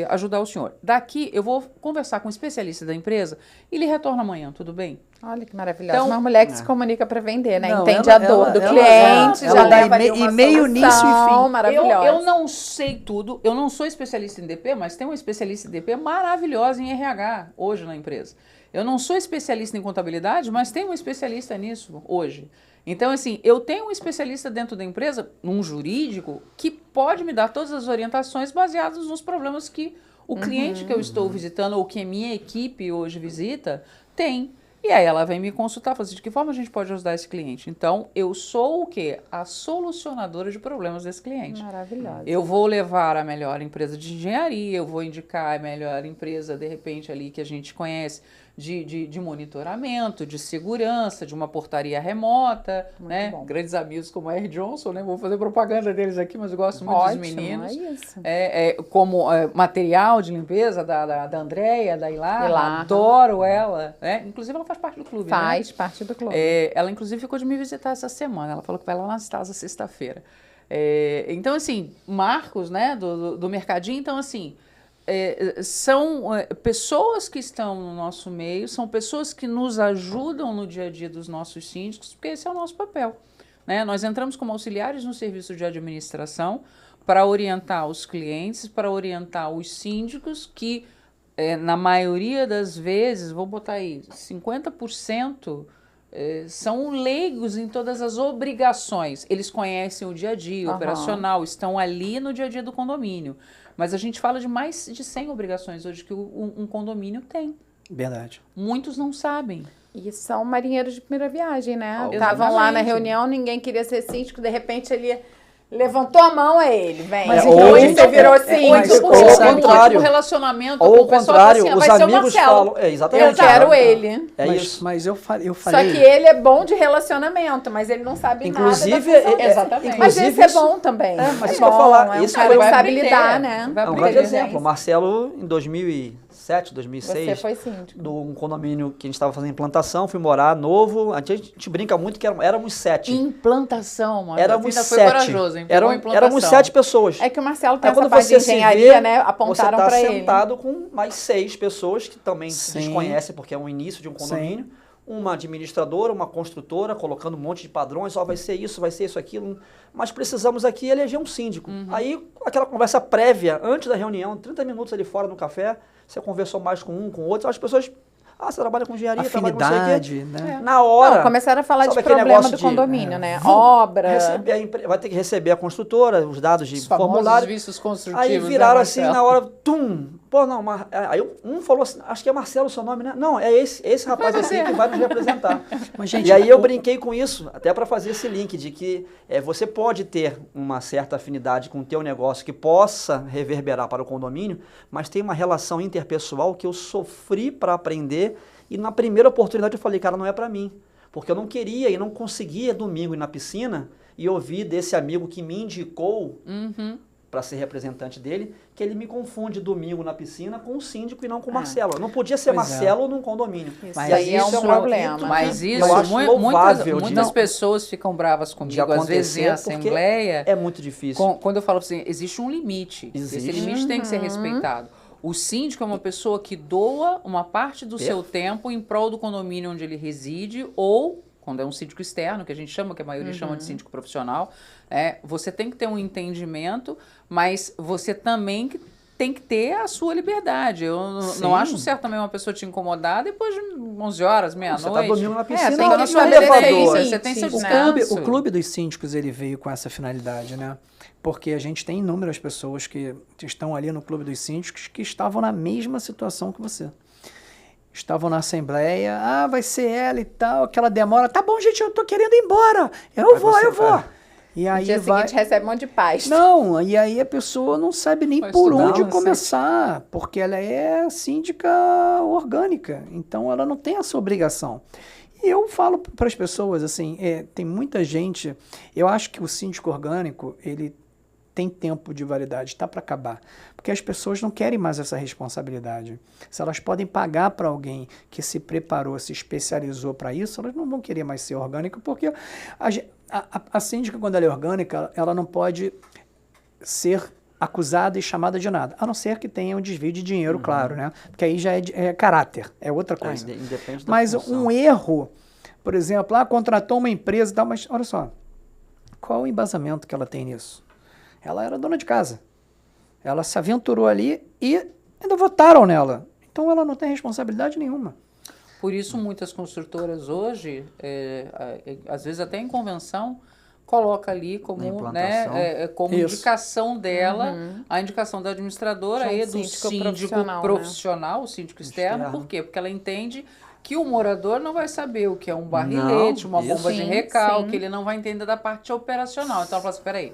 ajudar o senhor. Daqui eu vou conversar com o especialista da empresa e ele retorna amanhã, tudo bem? Olha que maravilhosa. Então, uma mulher que se comunica para vender, né? Não, Entende a dor do cliente, já leva ali uma e-mail, início e fim. Maravilhosa. Eu não sei tudo, eu não sou especialista em DP, mas tem uma especialista em DP maravilhosa em RH hoje na empresa. Eu não sou especialista em contabilidade, mas tem um especialista nisso hoje. Então, assim, eu tenho um especialista dentro da empresa, um jurídico, que pode me dar todas as orientações baseadas nos problemas que o cliente que eu estou visitando ou que a minha equipe hoje visita tem. E aí ela vem me consultar, fala assim, de que forma a gente pode ajudar esse cliente? Então, eu sou o quê? A solucionadora de problemas desse cliente. Maravilhosa. Eu vou levar a melhor empresa de engenharia, eu vou indicar a melhor empresa, de repente, ali que a gente conhece, de monitoramento, de segurança, de uma portaria remota, Muito né? bom. Grandes amigos como a R. Johnson, né? Vou fazer propaganda deles aqui, mas eu gosto muito Ótimo, dos meninos. é isso. Como material de limpeza da Andréia, da Ilar, adoro ela. Inclusive, ela faz parte do clube, né? Faz parte do clube. Ela, inclusive, ficou de me visitar essa semana. Ela falou que vai lá na Stasa sexta-feira. Então, assim, Marcos, né, do Mercadinho, então, assim, são pessoas que estão no nosso meio, são pessoas que nos ajudam no dia a dia dos nossos síndicos, porque esse é o nosso papel, né? Nós entramos como auxiliares no serviço de administração para orientar os clientes, para orientar os síndicos que, na maioria das vezes, vou botar aí, 50%, são leigos em todas as obrigações. Eles conhecem o dia a dia, operacional, estão ali no dia a dia do condomínio. Mas a gente fala de mais de 100 obrigações hoje que um condomínio tem. Verdade. Muitos não sabem. E são marinheiros de primeira viagem, né? Oh, Estavam lá na exatamente. reunião, ninguém queria ser síndico, de repente ele levantou a mão, é ele, vem. Mas Ou então, gente, você virou Ou síndico. então, Ou porque ao você tem um contrário. ótimo relacionamento Ou com ao o pessoal, contrário, fala assim, os vai ser o amigos Marcelo. falam... exatamente. Eu quero ele. É mas, isso. mas eu falei... Só que ele é bom de relacionamento, mas ele não sabe Inclusive, nada da função. Exatamente. Mas inclusive esse é isso- bom também. mas isso bom, que eu ia falar, é um isso cara foi- que vai sabe aprender, lidar, né? vai É um aprender. grande exemplo. O Marcelo, em 2007, 2006... Você foi síndico. de um condomínio que a gente estava fazendo implantação, fui morar novo. A gente brinca muito que éramos 7. Implantação, mano. Éramos Ainda foi 7. corajoso, hein? Pegou a implantação. Éramos 7 pessoas. É que o Marcelo tem Aí essa quando parte de você se engenharia, vê, né? Apontaram você pra está ele. sentado com mais 6 pessoas que também se Sim. desconhecem, porque é um início de um condomínio. Uma administradora, uma construtora, colocando um monte de padrões, vai ser isso, aquilo. Mas precisamos aqui eleger um síndico. Aí, aquela conversa prévia, antes da reunião, 30 minutos ali fora no café, você conversou mais com um, com outro, as pessoas... você trabalha com engenharia, trabalha com não sei o quê. Afinidade, né? Na hora... Não, começaram a falar sabe de aquele problema negócio do de, condomínio, né? Obra. vai ter que receber a construtora, os dados de Os famosos formulário. vistos construtivos. Aí né, viraram assim, Marcelo? na hora, pô, não, aí um falou assim, acho que é Marcelo o seu nome, né? Não, é esse rapaz aqui que vai nos representar. Mas, gente, E aí eu brinquei com isso, até para fazer esse link, de que você pode ter uma certa afinidade com o teu negócio que possa reverberar para o condomínio, mas tem uma relação interpessoal que eu sofri para aprender e na primeira oportunidade eu falei, cara, não é para mim. Porque eu não queria e não conseguia domingo ir na piscina e ouvir desse amigo que me indicou para ser representante dele, que ele me confunde domingo na piscina com o síndico e não com o Marcelo. Eu não podia ser Pois é. Marcelo num condomínio. Mas aí é um problema. Mas eu isso, acho louvável muitas de pessoas ficam bravas comigo, às vezes em acontecer, porque assembleia, é muito difícil. quando eu falo assim, existe um limite. Existe. Esse limite tem que ser respeitado. O síndico é uma pessoa que doa uma parte do seu tempo em prol do condomínio onde ele reside ou, quando é um síndico externo, que a gente chama, que a maioria chama de síndico profissional, você tem que ter um entendimento, mas você também tem que ter a sua liberdade. Eu não acho certo também uma pessoa te incomodar depois de 11 horas, meia-noite. Você tá dormindo na piscina, tem ou que no estabelecer elevador. isso. Você tem seu Sim, descanso. O clube dos síndicos, ele veio com essa finalidade, né? Porque a gente tem inúmeras pessoas que estão ali no clube dos síndicos que estavam na mesma situação que você. Estavam na assembleia, vai ser ela e tal, aquela demora. Tá bom, gente, eu tô querendo ir embora. Eu vou. E aí no dia seguinte recebe um monte de paz. Não, e aí a pessoa não sabe nem Vai por estudar, onde não começar, porque ela é síndica orgânica, então ela não tem essa obrigação. E eu falo para as pessoas, assim, tem muita gente, eu acho que o síndico orgânico, ele tem tempo de validade, está para acabar, porque as pessoas não querem mais essa responsabilidade. Se elas podem pagar para alguém que se preparou, se especializou para isso, elas não vão querer mais ser orgânica, porque a síndica, quando ela é orgânica, ela não pode ser acusada e chamada de nada, a não ser que tenha um desvio de dinheiro, claro, né? Porque aí já é caráter, é outra coisa. Independe da Mas função. um erro, por exemplo, contratou uma empresa e tal, mas olha só, qual o embasamento que ela tem nisso? Ela era dona de casa. Ela se aventurou ali e ainda votaram nela. Então ela não tem responsabilidade nenhuma. Por isso, muitas construtoras hoje, às vezes até em convenção, coloca ali como, como indicação dela, a indicação da administradora e do síndico profissional, o síndico externo. Por quê? Porque ela entende que o morador não vai saber o que é um barrilete, uma bomba de recalque, ele não vai entender da parte operacional. Então ela fala assim, peraí,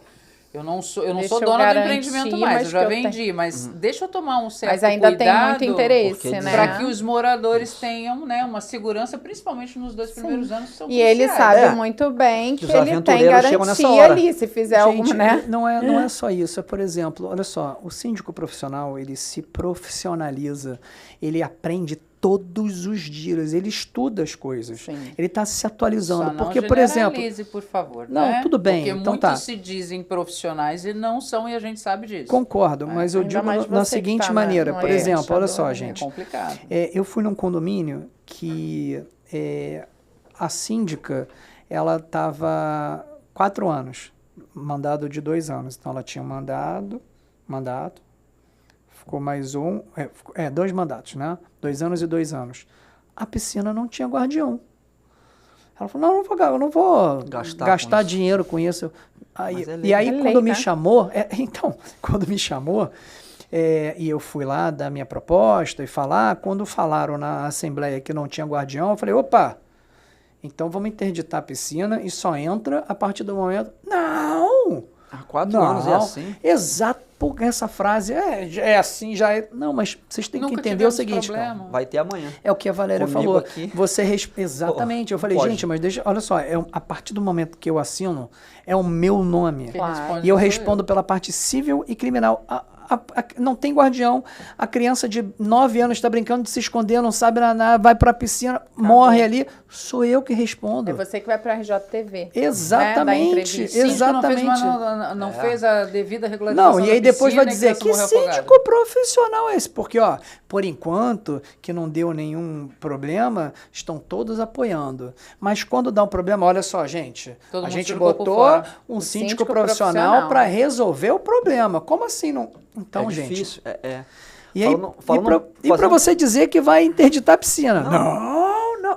eu não sou dona do empreendimento mais, eu já vendi, mas deixa eu tomar um certo cuidado. Mas ainda tem muito interesse, né? Para que os moradores tenham, né, uma segurança, principalmente nos 2 primeiros anos que são cruciais. E ele sabe muito bem que ele tem garantia ali, se fizer alguma, né? Não é só isso, é, por exemplo, olha só, o síndico profissional, ele se profissionaliza, ele aprende todos os dias, ele estuda as coisas, ele está se atualizando. Só não porque, por exemplo, por favor, não, né? tudo bem, porque então muitos se dizem profissionais e não são, e a gente sabe disso. Concordo, mas eu digo na seguinte maneira, por exemplo, olha só, gente, é complicado. Eu fui num condomínio que a síndica, ela estava 4 anos, mandado de 2 anos, então ela tinha mandato, ficou mais 2 mandatos, né? 2 anos e 2 anos. A piscina não tinha guardião. Ela falou, eu não vou gastar dinheiro com isso. E aí, quando me chamou, e eu fui lá dar minha proposta e falar, quando falaram na assembleia que não tinha guardião, eu falei, opa, então vamos interditar a piscina e só entra a partir do momento... Não! Há 4 anos é assim? Exato, porque essa frase é assim, já é... Não, mas vocês têm que entender o seguinte, cara. Vai ter amanhã. É o que a Valéria falou. Aqui. Exatamente, eu falei, gente, mas olha só, a partir do momento que eu assino, é o meu nome. Claro. E eu respondo pela parte civil e criminal. Não tem guardião, a criança de 9 anos está brincando de se esconder, não sabe nada, vai para a piscina, morre ali, sou eu que respondo. É você que vai para a RJTV. Exatamente, exatamente. Não fez a devida regularização. Não, e aí depois vai dizer que síndico profissional é esse, porque por enquanto que não deu nenhum problema, estão todos apoiando. Mas quando dá um problema, olha só, gente, a gente botou um síndico profissional para resolver o problema. Como assim não? Então, gente... Difícil, E aí, para você dizer que vai interditar a piscina?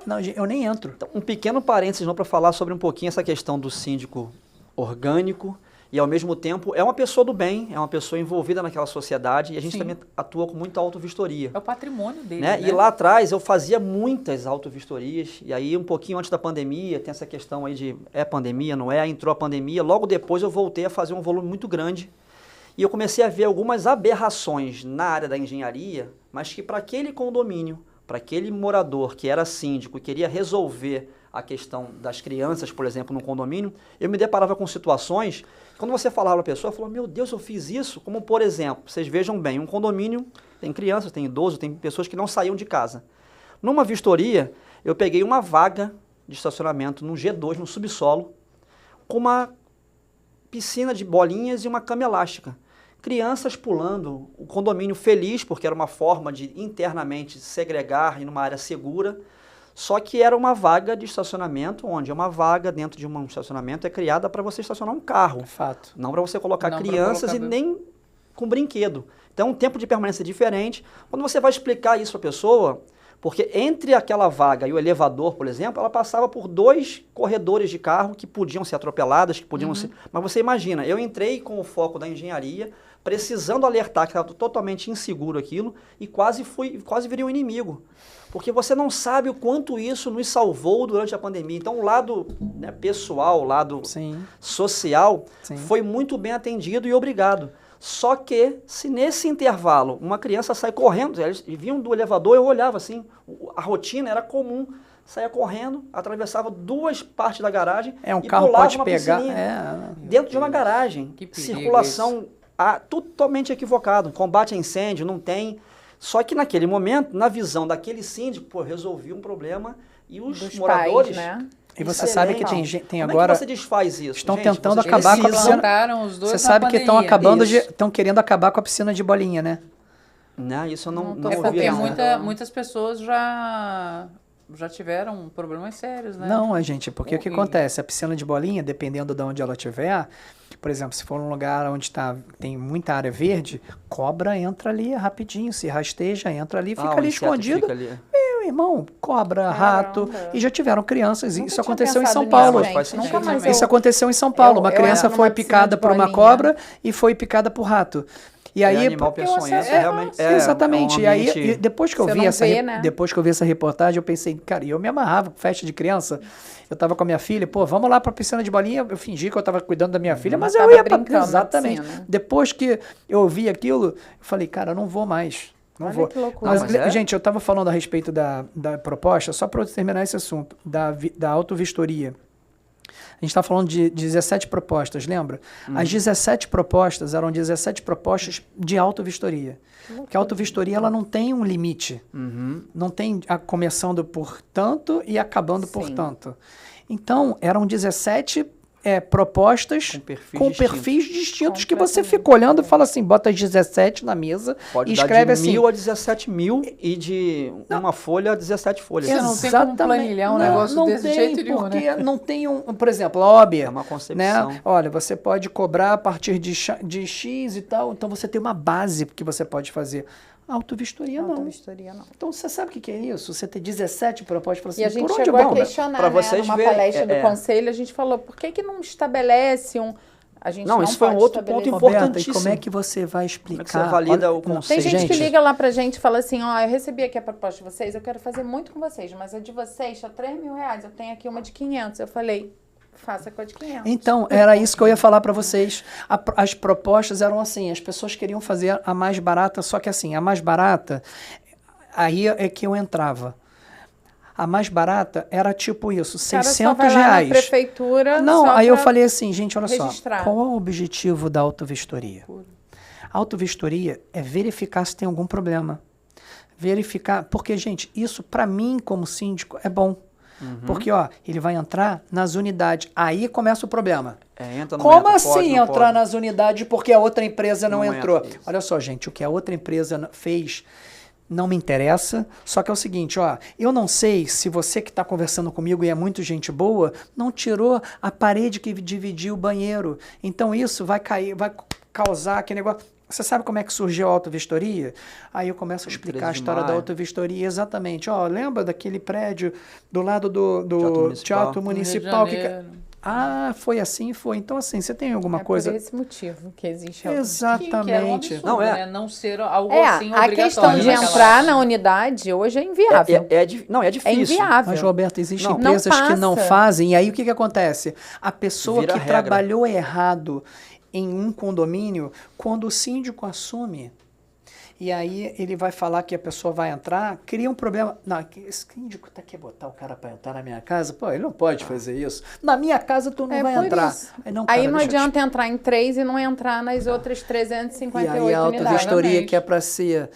Não, eu nem entro. Então, um pequeno parênteses para falar sobre um pouquinho essa questão do síndico orgânico e, ao mesmo tempo, é uma pessoa do bem, é uma pessoa envolvida naquela sociedade e a gente também atua com muita autovistoria. É o patrimônio dele, né? E lá atrás eu fazia muitas autovistorias e aí um pouquinho antes da pandemia, tem essa questão aí de pandemia, não é? Entrou a pandemia, logo depois eu voltei a fazer um volume muito grande. E eu comecei a ver algumas aberrações na área da engenharia, mas que para aquele condomínio, para aquele morador que era síndico e queria resolver a questão das crianças, por exemplo, no condomínio, eu me deparava com situações, quando você falava para a pessoa, falou, meu Deus, eu fiz isso? Como, por exemplo, vocês vejam bem, um condomínio tem crianças, tem idosos, tem pessoas que não saíam de casa. Numa vistoria, eu peguei uma vaga de estacionamento no G2, no subsolo, com uma piscina de bolinhas e uma cama elástica. Crianças pulando, o condomínio feliz, porque era uma forma de internamente segregar em uma área segura, só que era uma vaga de estacionamento, onde uma vaga dentro de um estacionamento é criada para você estacionar um carro. Fato. Não para você colocar crianças e nem com brinquedo. Então, um tempo de permanência diferente. Quando você vai explicar isso para a pessoa, Porque entre aquela vaga e o elevador, por exemplo, ela passava por 2 corredores de carro que podiam ser atropeladas, que podiam ser... Mas você imagina, eu entrei com o foco da engenharia, precisando alertar que estava totalmente inseguro aquilo, e quase virei um inimigo. Porque você não sabe o quanto isso nos salvou durante a pandemia. Então, o lado, né, pessoal, o lado social, foi muito bem atendido e obrigado. Só que, se nesse intervalo uma criança sai correndo, eles vinham do elevador, eu olhava assim, a rotina era comum. Saía correndo, atravessava 2 partes da garagem um e carro pulava pode uma pegar dentro de uma garagem. Circulação totalmente equivocado. Combate a incêndio, não tem. Só que naquele momento, na visão daquele síndico, pô, resolvi um problema e os dos moradores... pais, né? E você sabe que tem Como agora... é que você desfaz isso? Estão Gente, tentando vocês acabar com a precisam- piscina. Os dois Você sabe que estão estão querendo acabar com a piscina de bolinha, né? Não, isso eu não tô É ouvi. porque sabendo. muitas pessoas já tiveram problemas sérios, né? Não, gente, porque o que E- acontece? A piscina de bolinha, dependendo de onde ela estiver, por exemplo, se for um lugar onde tem muita área verde, cobra entra ali rapidinho, se rasteja, entra ali, fica o ali inseto escondido. fica ali. Meu irmão, cobra, rato, Caramba. e já tiveram crianças. Nunca Isso tinha aconteceu em pensado São nisso, Paulo. gente. Faz Nunca sentido mais também. Isso aconteceu em São Paulo. Uma eu criança era foi numa piscina picada de por uma bolinha. cobra e foi picada por rato. E aí, animal porque peçonhento, você- realmente. exatamente. É um E aí, ambiente- depois que eu Você vi não essa, vê, né? depois que eu vi essa reportagem, eu pensei, cara, e eu me amarrava com festa de criança. Eu tava com a minha filha, pô, vamos lá pra piscina de bolinha. Eu fingi que eu tava cuidando da minha filha, mas eu Tava ia pra... brincando na Exatamente. piscina. Depois que eu vi aquilo, eu falei, cara, eu não vou mais. Não Olha vou. que loucura. Mas, Mas é? gente, eu tava falando a respeito da proposta, só para terminar esse assunto, da autovistoria. A gente está falando de 17 propostas, lembra? As 17 propostas eram 17 propostas de autovistoria. Porque a autovistoria ela não tem um limite. Não tem começando por tanto e acabando por Sim. tanto. Então, eram 17 propostas Com perfis distintos que você fica olhando e fala assim, bota as 17 na mesa Pode e dar escreve de assim... 1.000 a 17.000 e de uma folha a 17 folhas. Você não tem como planilhar um negócio desse jeito nenhum, porque né? não tem por exemplo, a OAB, É uma concepção. né? Olha, você pode cobrar a partir de X e tal, então você tem uma base que você pode fazer. Autovistoria não. Autovistoria não. Então você sabe o que é isso? Você ter 17 propostas, fala assim, E a gente por onde chegou vão? a questionar, Pra né, vocês numa verem, palestra do conselho, a gente falou, por que não estabelece um... A gente Não, não isso foi um pode outro ponto estabelecer. importante. Roberta, e como é importantíssimo. que você vai explicar? Como é que você valida o Tem conceito? gente que Gente. liga lá pra gente e fala assim, ó, eu recebi aqui a proposta de vocês, eu quero fazer muito com vocês, mas a de vocês tá R$3.000, eu tenho aqui uma de 500. Eu falei, faça com a de 500. Então, era isso que eu ia falar para vocês. As propostas eram assim, as pessoas queriam fazer a mais barata, só que assim, a mais barata, aí é que eu entrava. A mais barata era tipo isso, O cara só R$600. vai lá na prefeitura. Não, só aí eu pra- falei assim, gente, olha registrar. só, qual é o objetivo da autovistoria? A autovistoria é verificar se tem algum problema. Verificar, porque, gente, isso para mim como síndico é bom. Porque, ó, ele vai entrar nas unidades, aí começa o problema. Entra, não Como entra, assim pode, não entrar pode. nas unidades porque a outra empresa não Não entrou? entra, isso. Olha só, gente, o que a outra empresa fez não me interessa, só que é o seguinte, ó, eu não sei se você que está conversando comigo e é muito gente boa, não tirou a parede que dividia o banheiro. Então isso vai cair, vai causar aquele negócio. Você sabe como é que surgiu a autovistoria? Aí eu começo a explicar a 13 de história da maio. autovistoria, exatamente. Ó, lembra daquele prédio do lado do Teatro Municipal. Teatro No Rio de Municipal? Janeiro. Ah, foi assim, foi. Então, assim, você tem alguma coisa... por esse motivo que existe a Exatamente. Que era um absurdo, Não, né? Não ser algo É, assim a obrigatório. questão de naquela entrar época. na unidade hoje é inviável. Não, é É difícil. inviável. Mas, Roberto, existem Não. empresas Não que não passa. fazem, e aí o que acontece? A pessoa Vira que regra. trabalhou errado em um condomínio, quando o síndico assume, e aí ele vai falar que a pessoa vai entrar, cria um problema. Não, esse síndico quer botar o cara para entrar na minha casa? Pô, ele não pode fazer isso. Na minha casa tu não É vai por entrar. isso. Aí não, Aí cara, não deixa eu te adianta entrar em 3 e não entrar nas outras E 358 aí a unidades. autovistoria Exatamente. que é para ser...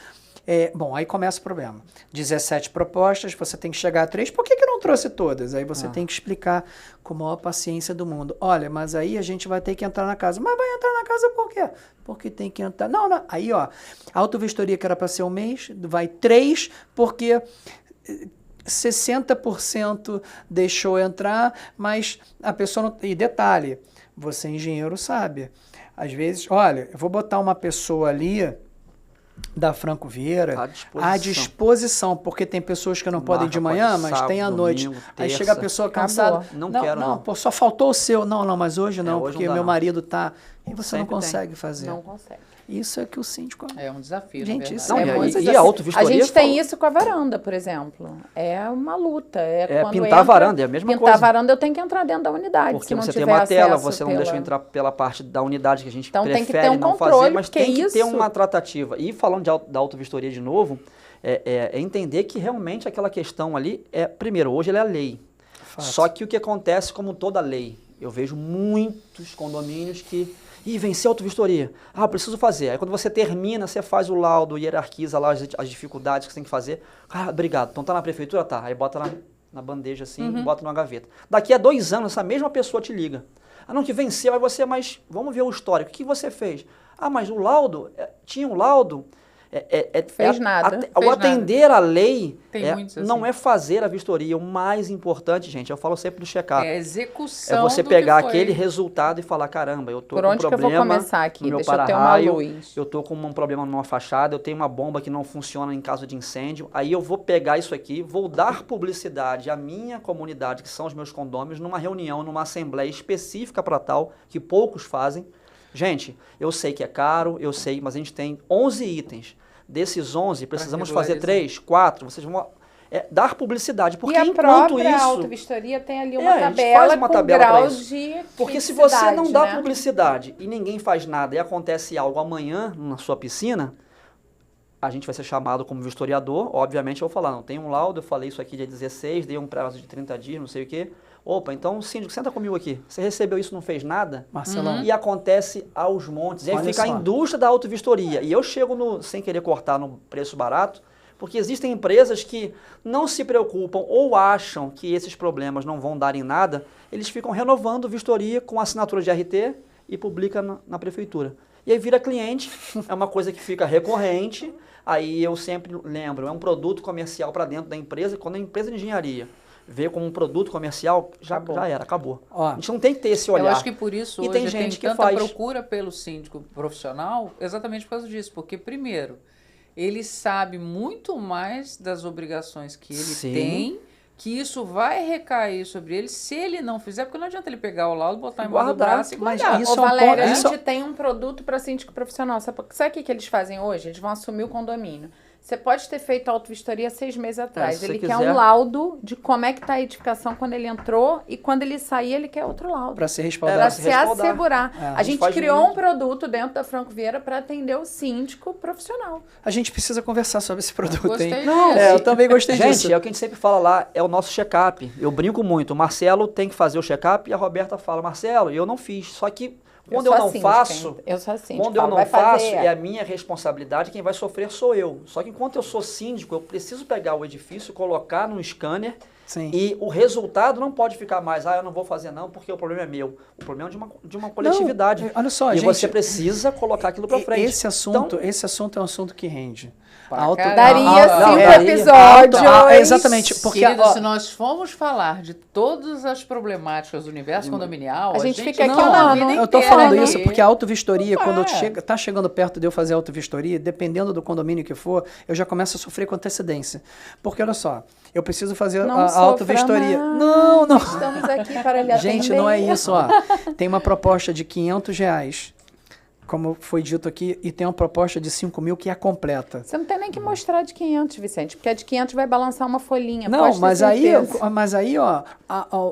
bom, aí começa o problema. 17 propostas, você tem que chegar a 3. Por que não trouxe todas? Aí você tem que explicar com a maior paciência do mundo. Olha, mas aí a gente vai ter que entrar na casa. Mas vai entrar na casa por quê? Porque tem que entrar... Não. Aí, ó, a autovistoria que era para ser 1 mês, vai 3, porque 60% deixou entrar, mas a pessoa não... E detalhe, você engenheiro sabe. Às vezes, olha, eu vou botar uma pessoa ali da Franco Vieira À à disposição, porque tem pessoas que não podem de manhã, mas sábado, tem à noite. domingo, Aí terça. chega a pessoa cansada. Não quero, não. Pô, só faltou o seu. Não, mas hoje não, hoje porque não dá, meu não. marido tá... E você Sempre não consegue fazer. Não consegue. Isso é que o síndico... É um desafio, Gente, na isso verdade. Não, É muito e a desafio. autovistoria... A gente tem isso com a varanda, por exemplo. É uma luta. Quando pintar a varanda, é a mesma coisa. Pintar a varanda, eu tenho que entrar dentro da unidade. Porque se não você tiver tem uma tela, acesso você não deixa eu entrar pela parte da unidade que a gente Então, tem prefere que ter um não controle, fazer, mas porque tem que ter isso- uma tratativa. E falando da autovistoria de novo, é entender que realmente aquela questão ali primeiro, hoje ela é a lei. Fato. Só que o que acontece como toda lei, eu vejo muitos condomínios que venceu a autovistoria. Ah, preciso fazer. Aí quando você termina, você faz o laudo, hierarquiza lá as dificuldades que você tem que fazer. Ah, obrigado. Então tá na prefeitura? Tá. Aí bota na bandeja assim e bota numa gaveta. Daqui a 2 anos, essa mesma pessoa te liga. Ah, não, que venceu. Aí você, mas vamos ver o histórico. O que você fez? Ah, mas o laudo, tinha um laudo... Fez nada. O atender a lei Tem muitos assim. não é fazer a vistoria. O mais importante, gente, eu falo sempre do check-up. É a execução É você do pegar que foi. aquele resultado e falar, caramba, eu tô Por com um onde que eu vou problema começar aqui? no meu Deixa eu ter uma para-raio, luz. eu tô com um problema numa fachada, eu tenho uma bomba que não funciona em caso de incêndio, aí eu vou pegar isso aqui, vou dar publicidade à minha comunidade, que são os meus condôminos, numa reunião, numa assembleia específica para tal, que poucos fazem. Gente, eu sei que é caro, eu sei, mas a gente tem 11 itens. Desses 11, precisamos fazer regularizar. 3, 4, vocês vão dar publicidade, porque E a enquanto própria isso... autovistoria tem ali uma a gente tabela faz uma com tabela pra graus isso. de Porque se você não dá criticidade, né? publicidade e ninguém faz nada e acontece algo amanhã na sua piscina, a gente vai ser chamado como vistoriador. Obviamente eu vou falar, não, tem um laudo, eu falei isso aqui dia 16, dei um prazo de 30 dias, não sei o quê. Opa, então síndico, senta comigo aqui. Você recebeu isso, não fez nada? Marcelão. E acontece aos montes. E aí Olha fica a só. indústria da autovistoria. E eu chego sem querer cortar no preço barato, porque existem empresas que não se preocupam ou acham que esses problemas não vão dar em nada, eles ficam renovando vistoria com assinatura de RT e publica na prefeitura. E aí vira cliente, é uma coisa que fica recorrente, aí eu sempre lembro, é um produto comercial para dentro da empresa, quando a empresa de engenharia vê como um produto comercial, já era, acabou. Ó, A gente não tem que ter esse olhar. Eu acho que por isso E hoje tem gente que tanta faz. procura pelo síndico profissional, exatamente por causa disso. Porque, primeiro, ele sabe muito mais das obrigações que ele Sim. tem, que isso vai recair sobre ele se ele não fizer, porque não adianta ele pegar o laudo, botar em Guardar, do braço e mas guardar. isso Ô, é um Valéria, ponto- a isso- gente tem um produto para síndico profissional. Sabe o que eles fazem hoje? Eles vão assumir o condomínio. Você pode ter feito a autovistoria 6 meses atrás. se Ele você quer quiser. um laudo de como é que está a edificação quando ele entrou e quando ele sair ele quer outro laudo. para ser Pra Para respaldado. se se respaldar. assegurar. É, A gente faz criou muito. um produto dentro da Franco Vieira para atender o síndico profissional. A gente precisa conversar sobre esse produto, Gostei hein? disso. Eu também gostei Gente, disso. é o que a gente sempre fala lá, é o nosso check-up. Eu brinco muito. O Marcelo tem que fazer o check-up e a Roberta fala, Marcelo, eu não fiz. Só que quando eu sou não a síndica, faço, hein? Eu sou a síndica. quando eu falo, não vai faço, fazer. é a minha responsabilidade, quem vai sofrer sou eu. Só que enquanto eu sou síndico, eu preciso pegar o edifício, colocar no scanner Sim. e o resultado não pode ficar mais, eu não vou fazer não, porque o problema é meu. O problema é de uma coletividade. Não, olha só, e gente, você precisa colocar aquilo para frente. Esse assunto é um assunto que rende. Pra Auto- caramba. Daria Não, 5 daria. episódios. Exatamente, porque Querido, ó, se nós formos falar de todas as problemáticas do universo condominial, A gente fica aqui fala um a ano. vida eu tô inteira falando aqui. isso porque a autovistoria, Não quando é. tá chegando perto de eu fazer a autovistoria, dependendo do condomínio que for, eu já começo a sofrer com antecedência. Porque olha só, eu preciso fazer Não a sofra autovistoria. mais. Não. Estamos aqui para lhe atender. Gente, não é isso, ó. Tem uma proposta de R$500, como foi dito aqui, e tem uma proposta de 5 mil que é completa. Você não tem nem que mostrar de 500, Vicente, porque a de 500 vai balançar uma folhinha. Não, pode ter mas certeza. aí, ó,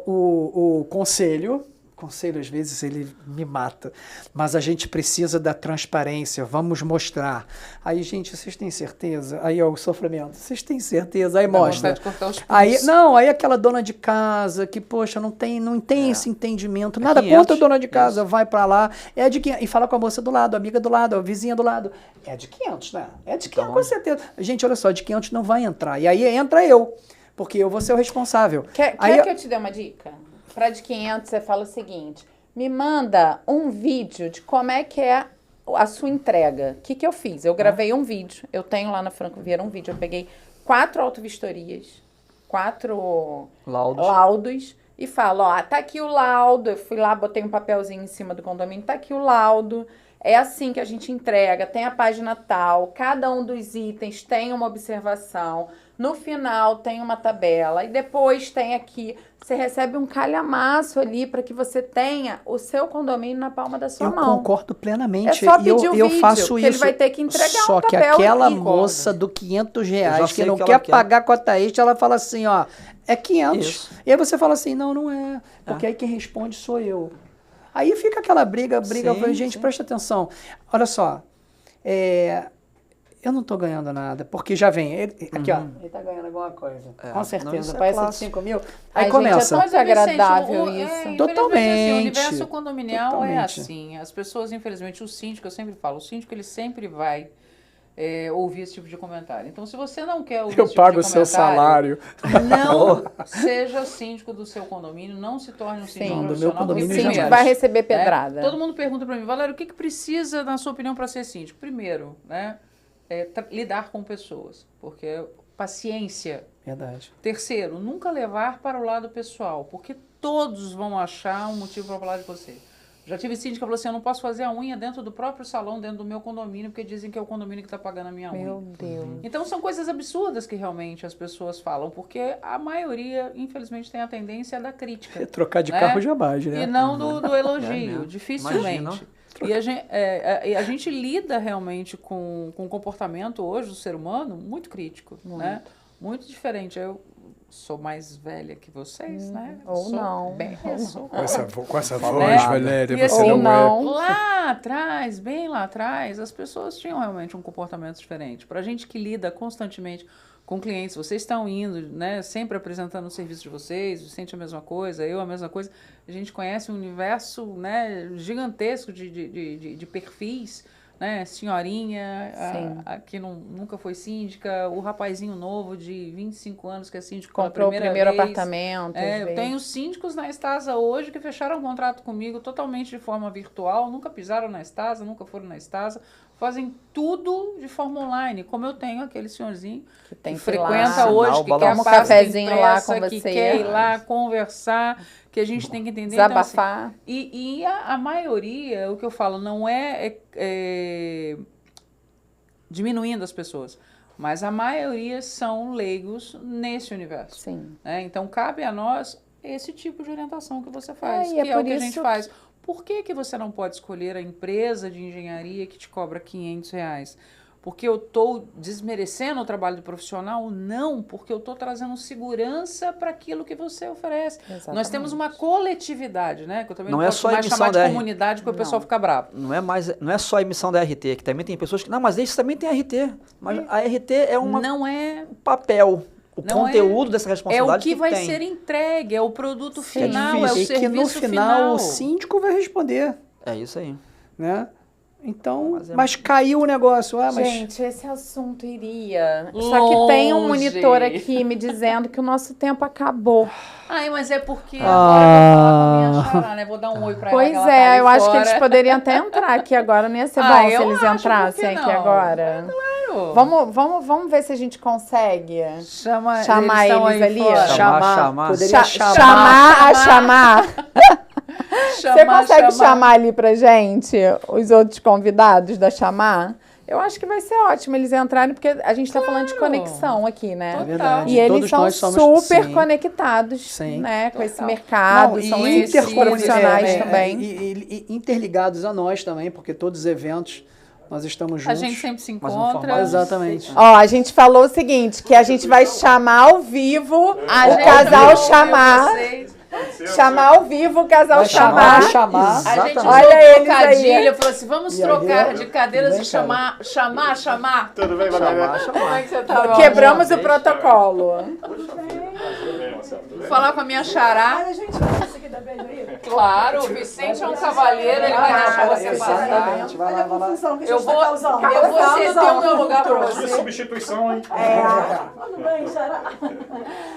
o conselho às vezes ele me mata, mas a gente precisa da transparência, vamos mostrar. Aí, gente, vocês têm certeza? Aí, ó, o sofrimento, vocês têm certeza? Aí Dá mostra. vontade de cortar os Aí, pulsos. aí aquela dona de casa que, poxa, não tem esse entendimento, nada 500, contra a dona de casa, vai pra lá, é de 500, e fala com a moça do lado, a amiga do lado, a vizinha do lado, é de 500, né? É de 500, com certeza. Gente, olha só, de 500 não vai entrar, e aí entra eu, porque eu vou ser o responsável. Quer Aí, que eu te dê uma dica? Para de 500, você fala o seguinte: me manda um vídeo de como é que é a sua entrega. O que eu fiz? Eu gravei um vídeo. Eu tenho lá na Franco Vieira um vídeo. Eu peguei 4 autovistorias, 4 laudos e falo, ó, tá aqui o laudo. Eu fui lá, botei um papelzinho em cima do condomínio, tá aqui o laudo. é assim que a gente entrega, tem a página tal, cada um dos itens tem uma observação, no final tem uma tabela e depois tem aqui, você recebe um calhamaço ali para que você tenha o seu condomínio na palma da sua Eu mão. concordo plenamente. É só pedir eu o vídeo, faço que isso. ele vai ter que entregar Só um que papel aquela aqui. moça do R$500 que sei não o que quer ela quer. pagar cota extra, ela fala assim, ó, é 500. Isso. E aí você fala assim, não é, porque aí quem responde sou eu. Aí fica aquela briga, Sim, eu falei, gente, sim. presta atenção. Olha só, eu não tô ganhando nada, porque já vem, aqui ó, ele tá ganhando alguma coisa, É, com não, certeza, isso é parece de clássico. 5 mil. Ai, Aí gente, começa. é tão desagradável Vicente, isso. infelizmente, Totalmente. assim, o universo condominial é Totalmente. assim. As pessoas, infelizmente, o síndico, eu sempre falo, o síndico ele sempre vai ouvir esse tipo de comentário. Então, se você não quer ouvir esse tipo de comentário, não seja síndico do seu condomínio, não se torne um síndico Sim. Do meu profissional. condomínio, porque, O síndico jamais. vai receber né, pedrada. todo mundo pergunta para mim, Valério, o que precisa, na sua opinião, para ser síndico? Primeiro, né, lidar com pessoas, porque paciência. Verdade. Terceiro, nunca levar para o lado pessoal, porque todos vão achar um motivo para falar de você. Já tive síndica que falou assim, eu não posso fazer a unha dentro do próprio salão, dentro do meu condomínio, porque dizem que é o condomínio que está pagando a minha unha. Meu Deus. Então são coisas absurdas que realmente as pessoas falam, porque a maioria, infelizmente, tem a tendência da crítica. Trocar de né? carro jamais, né? E não do elogio, mesmo. dificilmente. Imagina. E a gente lida realmente com um comportamento hoje do ser humano muito crítico, né? Muito diferente. Eu sou mais velha que vocês, né? Ou Sou não. Sou Com essa voz, Né? Valéria, E você assim, Ou não é. não. Lá atrás, bem lá atrás, as pessoas tinham realmente um comportamento diferente. Para a gente que lida constantemente com clientes, vocês estão indo, né, sempre apresentando o serviço de vocês, o Vicente a mesma coisa, eu a mesma coisa, a gente conhece um universo, né, gigantesco de perfis, né, senhorinha, a que nunca foi síndica, o rapazinho novo de 25 anos que é síndico pela Comprou o primeira primeiro vez. apartamento. às Eu vezes. tenho síndicos na Estasa hoje que fecharam um contrato comigo totalmente de forma virtual, nunca pisaram na Estasa, nunca foram na Estasa, fazem tudo de forma online, como eu tenho aquele senhorzinho que tem que ir frequenta lá, hoje, que quer toma a um pasta cafezinho lá impressa, com que você. quer ir lá conversar, que a gente tem que entender. Desabafar. Então, assim, e a maioria, o que eu falo, não é diminuindo as pessoas, mas a maioria são leigos nesse universo. Sim. Né? Então, cabe a nós esse tipo de orientação que você faz, e que é é o por que a isso gente faz. Por que você não pode escolher a empresa de engenharia que te cobra R$500? Porque eu estou desmerecendo o trabalho do profissional? Não, porque eu estou trazendo segurança para aquilo que você oferece. Exatamente. Nós temos uma coletividade, né? Que eu também Não não é posso só a mais emissão chamar de da comunidade, porque o pessoal fica bravo. Não é só a emissão da RT, que também tem pessoas que, não, mas esse também tem RT. Mas a RT é um Não é... papel. O Não conteúdo dessa É responsabilidade o que vai tem. ser entregue, é o produto Sim. final, é o e serviço que no final o síndico vai responder, É isso aí. né? Então, Mas mas caiu o negócio. Mas Gente, esse assunto iria. Só que tem um monitor aqui me dizendo que o nosso tempo acabou. Ai, mas é porque agora eu vou falar com a minha xará, né? Vou dar um oi pra ela. Pois que ela tá é, ali eu acho que fora. eles poderiam até entrar aqui agora. Não ia ser bom Ah, se eu eles acho, entrassem por que aqui não? agora. Claro. Vamos ver se a gente consegue Chamar chamar eles ali. fora. Chamar. Poderia chamar. Você consegue chamar ali pra gente os outros convidados da chamar? Eu acho que vai ser ótimo eles entrarem, porque a gente tá falando de conexão aqui, né? Total. É verdade. E eles Todos são nós somos, super sim. conectados, Sim. né? Com esse Total. mercado, Não, são e profissionais também. E interligados a nós também, porque todos os eventos nós estamos A juntos. gente sempre se Mas encontra. Exatamente. Ó, a gente falou o seguinte, que a gente vai chamar ao vivo o gente casal ouviu chamar. vocês. Chamar ao vivo o casal Vai chamar. chamar. A gente Exatamente. usou Olha um eles trocadilho, aí. falou assim, vamos E aí, trocar de cadeiras vem, e chamar. Tudo bem, Valéria? Como é que você tá? Quebramos o protocolo. Vou falar com a minha xará. A gente vai conseguir dar beijo aí? Claro, o Vicente é um cavalheiro, ele vai deixar você passar. Exatamente. Vai Olha lá, a vai lá. confusão que a Eu gente vou, tá causando. eu vou ceder o meu lugar pra Que você. substituição, hein? Tudo bem, Xará?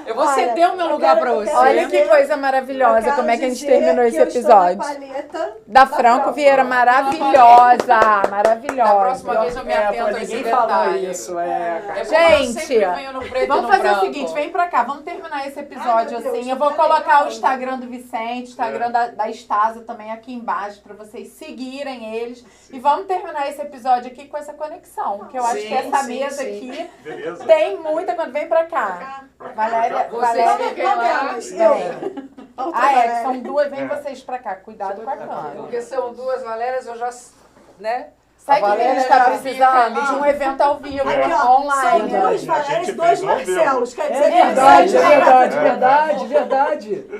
Eu vou ceder o meu lugar pra você. Olha que coisa maravilhosa, como é que a gente terminou esse episódio. Palheta Da Franco Vieira, maravilhosa, Da maravilhosa. próxima vez eu me atento a esse detalhe. isso. É porque eu Gente, sempre venho no preto e vamos no fazer o branco. seguinte, vem pra cá, vamos terminar esse episódio. episódio Ai, meu Deus, assim. Eu vou tá colocar legal. o Instagram do Vicente, o Instagram da Estasa também aqui embaixo, pra vocês seguirem eles. E vamos terminar esse episódio aqui com essa conexão, que eu acho que essa mesa aqui Beleza. tem muita quando vem pra cá. Valéria, Vocês Valéria, fiquem lá. vem. Ah, é, que são duas, vem vocês pra cá. Cuidado com a câmera. Porque são duas Valérias, eu já, né? Sabe o que a Valéria gente tá já precisando? fica De um evento ao vivo, Aqui, ó, online. são duas A Valérias gente e dois fez um Marcelos. Quer dizer, verdade.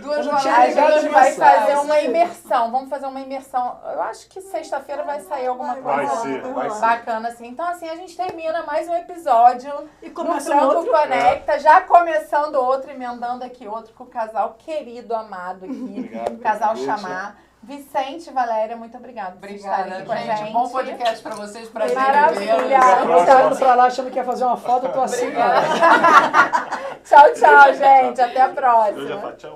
Duas Eu não tinha A Valérias. ligado gente vai nisso. fazer uma imersão. Vamos fazer uma imersão. Eu acho que sexta-feira vai sair alguma Vai coisa ser, vai ser. bacana, assim. Então, assim, a gente termina mais um episódio E do começa Franco outro. Conecta, já começando outro, emendando aqui outro com o casal querido, amado aqui. Obrigado, O casal Vicente. Chamar. Vicente e Valéria, muito obrigada por estarem aqui com a Obrigada, gente. gente. Bom podcast pra vocês. Prazer Maravilha. em vê-los. Eu tava indo pra lá achando que ia fazer uma foto, eu tô assim, cara. Tchau, tchau, gente. Até a Eu já próxima. falo tchau.